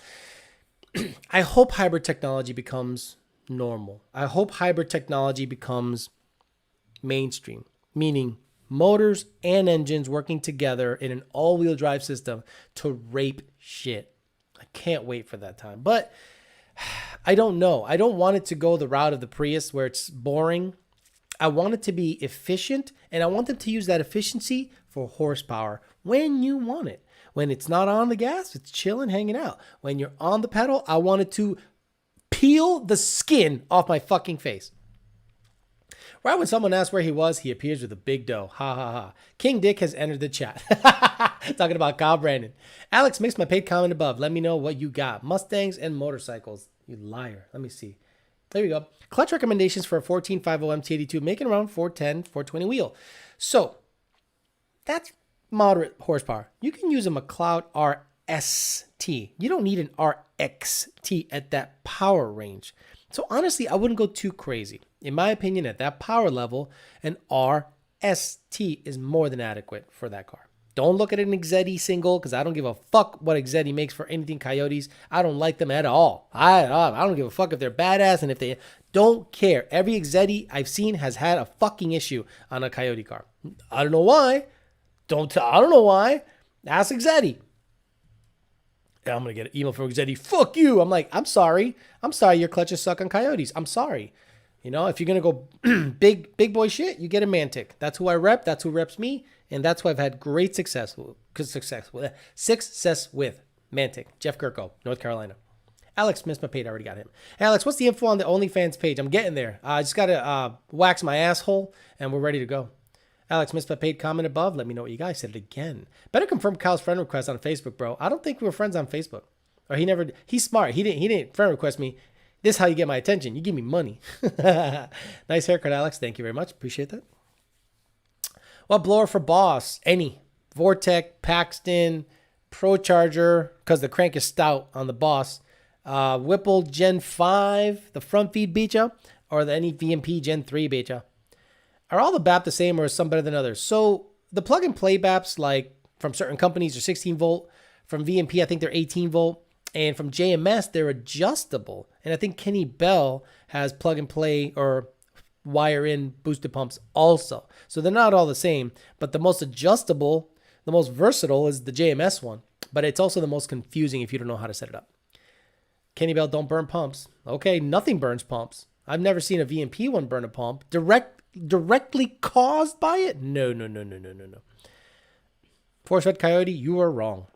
I hope hybrid technology becomes normal. I hope hybrid technology becomes mainstream, meaning motors and engines working together in an all-wheel drive system to rape shit. I can't wait for that time. But I don't know. I don't want it to go the route of the Prius where it's boring. I want it to be efficient, and I want them to use that efficiency for horsepower when you want it. When it's not on the gas, it's chilling, hanging out. When you're on the pedal, I want it to peel the skin off my fucking face. Right when someone asks where he was, he appears with a big dough. Ha ha ha. King Dick has entered the chat. Talking about Kyle Brandon. Alex mixed my paid comment above. Let me know what you got. Mustangs and motorcycles. You liar. Let me see. There we go. Clutch recommendations for a 1450 MT82, making around 410, 420 wheel. So that's moderate horsepower. You can use a McLeod RST. You don't need an RXT at that power range. So honestly, I wouldn't go too crazy. In my opinion, at that power level, an RST is more than adequate for that car. Don't look at an Exedi single because I don't give a fuck what Exedi makes for anything Coyotes. I don't like them at all. I don't give a fuck if they're badass and if they don't care. Every Exedi I've seen has had a fucking issue on a Coyote car. I don't know why. I don't know why. Ask Exedi. I'm going to get an email from Exedi. Fuck you. I'm like, I'm sorry. Your clutches suck on Coyotes. I'm sorry. You know, if you're going to go big boy shit, you get a Mantic. That's who I rep. That's who reps me. And that's why I've had great success with Mantic. Jeff Kirko, North Carolina. Alex missed my page. I already got him. Hey, Alex, what's the info on the OnlyFans page? I'm getting there. I just got to wax my asshole, and we're ready to go. Alex missed my paid comment above. Let me know what you guys said it again. Better confirm Kyle's friend request on Facebook, bro. I don't think we were friends on Facebook. Or he's smart. He didn't friend request me. This is how you get my attention. You give me money. Nice haircut, Alex. Thank you very much. Appreciate that. What blower for boss? Any. Vortec, Paxton, Procharger, because the crank is stout on the boss. Whipple Gen 5, the front feed Beecha, or the any VMP Gen 3 Beecha. Are all the BAP the same or is some better than others? So the plug and play BAPs, like from certain companies, are 16 volt. From VMP, I think they're 18 volt. And from JMS, they're adjustable. And I think Kenny Bell has plug and play or wire in boosted pumps also. So they're not all the same, but the most adjustable, the most versatile is the JMS one. But it's also the most confusing if you don't know how to set it up. Kenny Bell don't burn pumps. Okay, nothing burns pumps. I've never seen a VMP one burn a pump. Directly caused by it? No. Force Fed Coyote, you are wrong.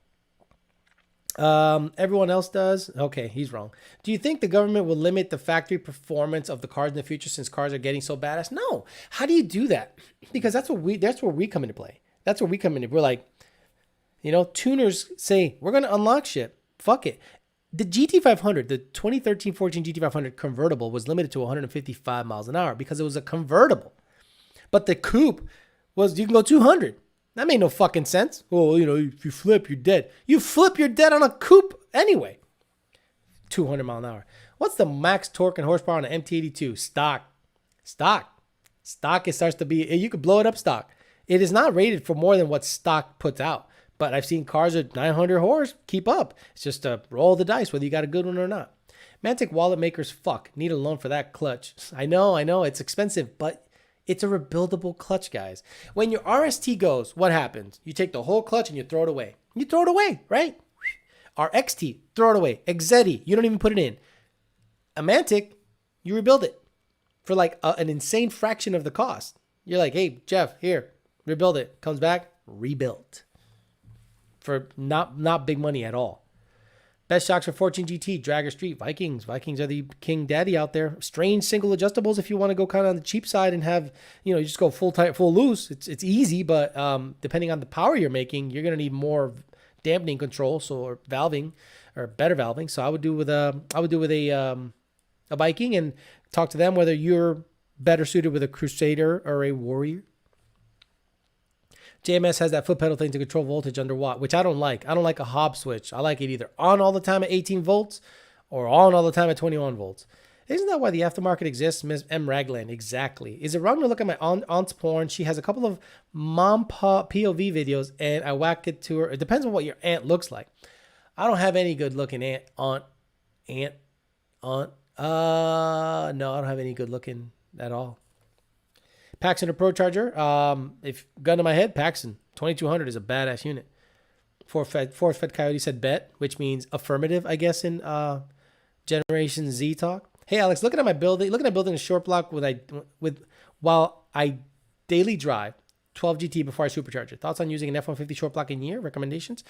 Everyone else does. Okay, he's wrong. Do you think the government will limit the factory performance of the cars in the future since cars are getting so badass? No. How do you do that? Because that's where we come into play. That's where we come in. We're like, tuners say, we're going to unlock shit. Fuck it. The GT500, the 2013-14 GT500 convertible was limited to 155 miles an hour because it was a convertible. But the coupe was, you can go 200. That made no fucking sense. Well, if you flip, you're dead. You flip, you're dead on a coupe anyway. 200 mile an hour. What's the max torque and horsepower on an MT82? Stock. It starts to be, you could blow it up stock. It is not rated for more than what stock puts out. But I've seen cars at 900 horse keep up. It's just a roll the dice whether you got a good one or not. Mantic wallet makers need a loan for that clutch. I know. It's expensive, but it's a rebuildable clutch, guys. When your RST goes, what happens? You take the whole clutch and you throw it away. You throw it away, right? RXT, throw it away. Exedi, you don't even put it in. A Mantic, you rebuild it for like an insane fraction of the cost. You're like, hey, Jeff, here, rebuild it. Comes back, rebuilt. For not big money at all. Best shocks for 14 GT, Dragger Street, Vikings. Vikings are the king daddy out there. Strange single adjustables if you want to go kind of on the cheap side and have, you just go full tight, full loose. It's easy, but depending on the power you're making, you're going to need more dampening control, or valving, or better valving. So I would do with a Viking and talk to them whether you're better suited with a Crusader or a Warrior. JMS has that foot pedal thing to control voltage under watt, which I don't like. I don't like a Hobbs switch. I like it either on all the time at 18 volts or on all the time at 21 volts. Isn't that why the aftermarket exists? Ms. M. Ragland, exactly. Is it wrong to look at my aunt's porn? She has a couple of mom POV videos, and I whack it to her. It depends on what your aunt looks like. I don't have any good-looking aunt. No, I don't have any good-looking at all. Paxton or Procharger. If gun to my head, Paxton. 2200 is a badass unit. Force Fed Coyote said bet, which means affirmative, I guess, in Generation Z talk. Hey Alex, looking at building a short block while I daily drive 12 GT before I supercharge it. Thoughts on using an F-150 short block in year? Recommendations?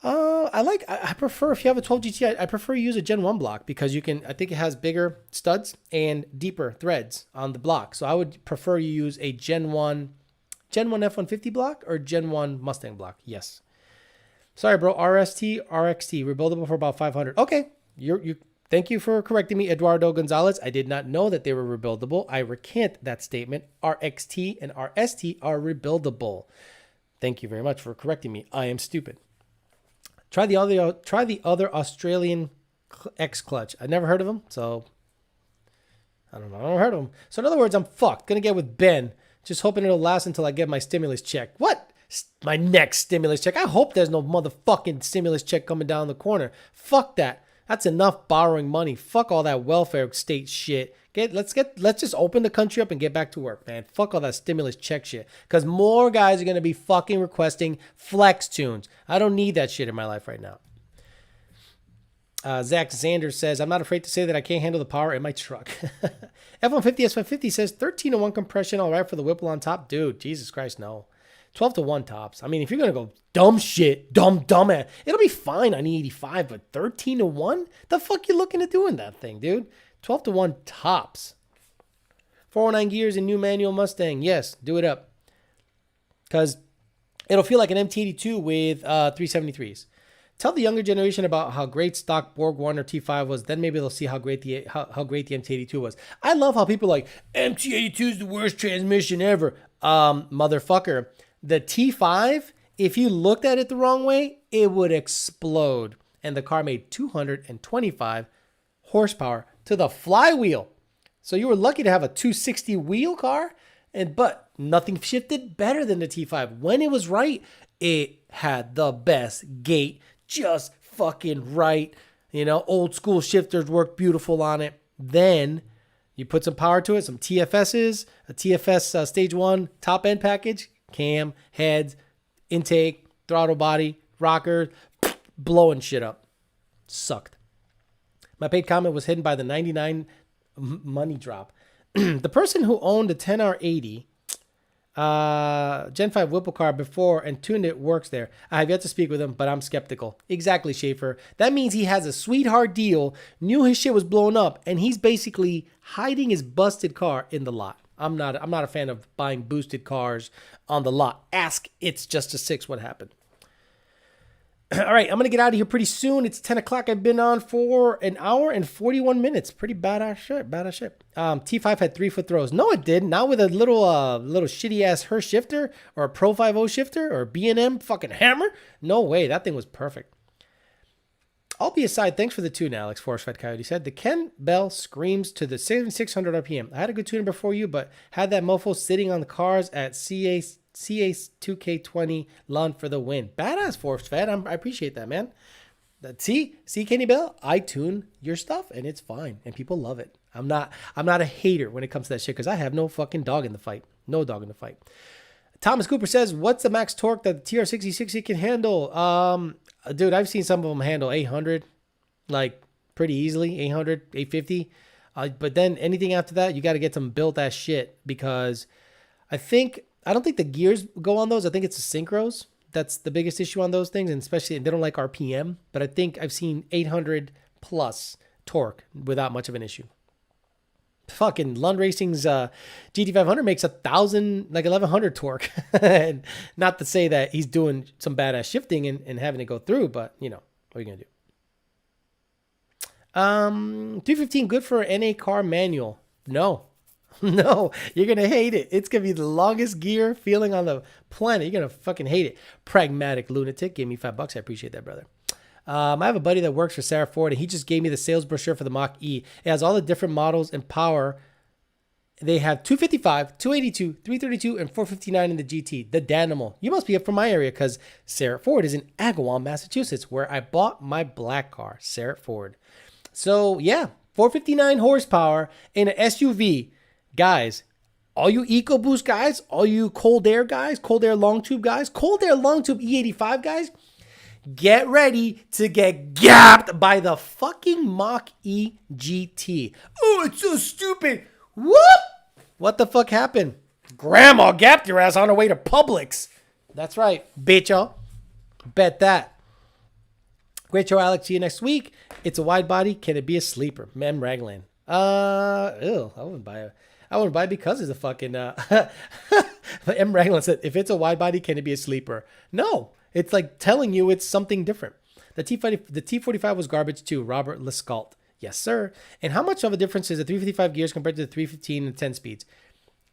I prefer, if you have a 12 GT, I prefer you use a Gen 1 block because I think it has bigger studs and deeper threads on the block. So I would prefer you use a Gen 1 F-150 block or Gen 1 Mustang block. Yes. Sorry, bro. RXT, rebuildable for about 500. Okay. Thank you for correcting me, Eduardo Gonzalez. I did not know that they were rebuildable. I recant that statement. RXT and RST are rebuildable. Thank you very much for correcting me. I am stupid. Try the other Australian X clutch. I never heard of them, so I don't know. I never heard of them. So in other words, I'm fucked. Gonna get with Ben. Just hoping it'll last until I get my stimulus check. What? My next stimulus check? I hope there's no motherfucking stimulus check coming down the corner. Fuck that. That's enough borrowing money. Fuck all that welfare state shit. Let's just open the country up and get back to work, man. Fuck all that stimulus check shit. Because more guys are going to be fucking requesting flex tunes. I don't need that shit in my life right now. Zach Sanders says, I'm not afraid to say that I can't handle the power in my truck. F-150 S550 says 13-to-1 compression, all right for the Whipple on top. Dude, Jesus Christ, no. 12-to-1 tops. I mean, if you're going to go dumb shit, dumb, it'll be fine on E85, but 13-to-1? The fuck you looking to do in that thing, dude? 12-to-1 tops. 409 gears in new manual Mustang. Yes, do it up. Because it'll feel like an MT82 with 373s. Tell the younger generation about how great stock Borg 1 or T5 was. Then maybe they'll see how great the MT82 was. I love how people are like, MT82 is the worst transmission ever. Motherfucker. The T5, if you looked at it the wrong way, it would explode. And the car made 225 horsepower to the flywheel. So you were lucky to have a 260 wheel car, but nothing shifted better than the T5. When it was right, it had the best gate, just fucking right. You know, old school shifters worked beautiful on it. Then you put some power to it, some TFSs, a TFS stage 1 top end package, cam, heads, intake, throttle body, rocker, blowing shit up. Sucked. My paid comment was hidden by the 99 money drop. The person who owned a 10R80 Gen 5 Whipple car before and tuned it works there. I have yet to speak with him, but I'm skeptical. Exactly, Schaefer. That means he has a sweetheart deal, knew his shit was blown up, and he's basically hiding his busted car in the lot. I'm not a fan of buying boosted cars on the lot. Ask It's Just a Six what happened. All right, I'm going to get out of here pretty soon. It's 10 o'clock. I've been on for an hour and 41 minutes. Pretty badass shit. T5 had 3-foot throws. No, it didn't. Not with a little shitty-ass Hirsch shifter or a Pro 50 shifter or a B&M fucking hammer. No way. That thing was perfect. All be aside, thanks for the tune, Alex, Force Fed Coyote said. The Ken Bell screams to the 7600 RPM. I had a good tuner before you, but had that mofo sitting on the cars at CA2K20 lawn for the win. Badass, Force Fed. I appreciate that, man. See, Kenny Bell? I tune your stuff, and it's fine, and people love it. I'm not a hater when it comes to that shit, because I have no fucking dog in the fight. No dog in the fight. Thomas Cooper says, what's the max torque that the TR6060 can handle? Dude, I've seen some of them handle 800, like pretty easily, 800, 850. But then anything after that, you got to get some built ass shit, because I don't think the gears go on those. I think it's the synchros. That's the biggest issue on those things. And especially, they don't like RPM, but I think I've seen 800 plus torque without much of an issue. Fucking Lund Racing's GT500 makes 1,100 torque. And not to say that he's doing some badass shifting and having it go through, but you know, what are you gonna do? 215 good for an NA car manual? No, you're gonna hate it. It's gonna be the longest gear feeling on the planet. You're gonna fucking hate it. Pragmatic lunatic gave me $5. I appreciate that, brother. I have a buddy that works for Sarah Ford, and he just gave me the sales brochure for the Mach-E. It has all the different models and power. They have 255, 282, 332, and 459 in the GT. The Danimal. You must be up from my area, because Sarah Ford is in Agawam, Massachusetts, where I bought my black car, Sarah Ford. So, yeah, 459 horsepower in an SUV. Guys, All you EcoBoost guys, all you cold air guys, cold air long tube guys, cold air long tube E85 guys, get ready to get gapped by the fucking Mach E GT. Oh, it's so stupid. Whoop! What the fuck happened? Grandma gapped your ass on her way to Publix. That's right, bitch, y'all. Bet that. Great show, Alex. See you next week. It's a wide body. Can it be a sleeper? Mem Raglan. I wouldn't buy it. I wouldn't buy it because it's a fucking. M. Raglan said, if it's a wide body, can it be a sleeper? No. It's like telling you it's something different. The T45 was garbage too. Robert Lescault. Yes, sir. And how much of a difference is the 355 gears compared to the 315 and 10 speeds?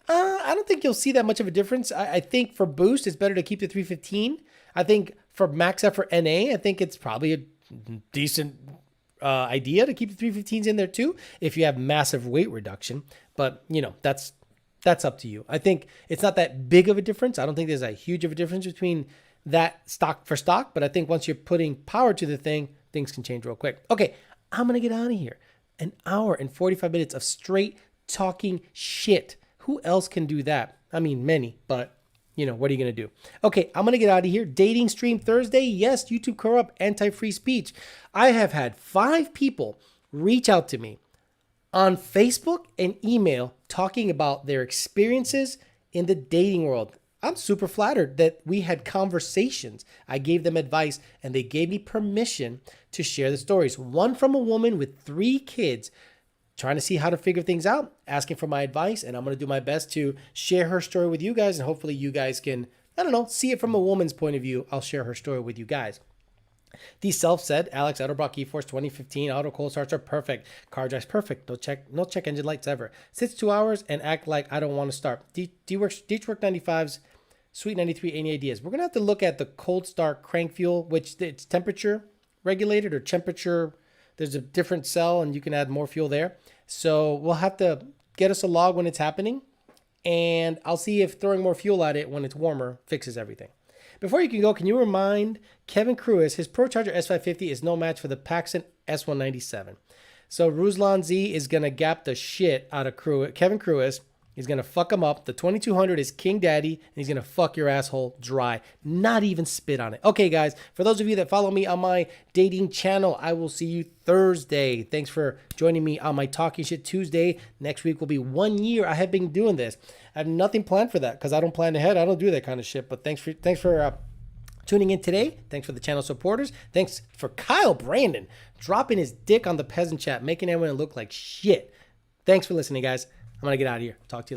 I don't think you'll see that much of a difference. I think for boost, it's better to keep the 315. I think for max effort NA, I think it's probably a decent idea to keep the 315s in there too if you have massive weight reduction. But, you know, that's up to you. I think it's not that big of a difference. I don't think there's a huge of a difference between that stock for stock. But I think once you're putting power to the thing, things can change real quick. Okay, I'm going to get out of here. An hour and 45 minutes of straight talking shit. Who else can do that? I mean, many, but you know, what are you going to do? Okay, I'm going to get out of here. Dating stream Thursday. Yes, YouTube corrupt, anti-free speech. I have had 5 people reach out to me on Facebook and email talking about their experiences in the dating world. I'm super flattered that we had conversations. I gave them advice and they gave me permission to share the stories. One from a woman with 3 kids trying to see how to figure things out, asking for my advice, and I'm going to do my best to share her story with you guys, and hopefully you guys can, I don't know, see it from a woman's point of view. I'll share her story with you guys. The self said, Alex, Autobrock eForce 2015, auto cold starts are perfect. Car drives perfect. No check engine lights ever. Sits 2 hours and act like I don't want to start. D-Work 95's, Sweet 93, any ideas? We're going to have to look at the cold start crank fuel, which it's temperature regulated or temperature. There's a different cell and you can add more fuel there. So we'll have to get us a log when it's happening. And I'll see if throwing more fuel at it when it's warmer fixes everything. Before you can go, can you remind Kevin Cruz his Procharger S550 is no match for the Paxton S197. So Ruslan Z is going to gap the shit out of Kevin Cruz. He's going to fuck him up. The 2200 is King Daddy, and he's going to fuck your asshole dry. Not even spit on it. Okay, guys, for those of you that follow me on my dating channel, I will see you Thursday. Thanks for joining me on my Talking Shit Tuesday. Next week will be 1 year. I have been doing this. I have nothing planned for that because I don't plan ahead. I don't do that kind of shit. But thanks for tuning in today. Thanks for the channel supporters. Thanks for Kyle Brandon dropping his dick on the peasant chat, making everyone look like shit. Thanks for listening, guys. I'm going to get out of here. Talk to you later.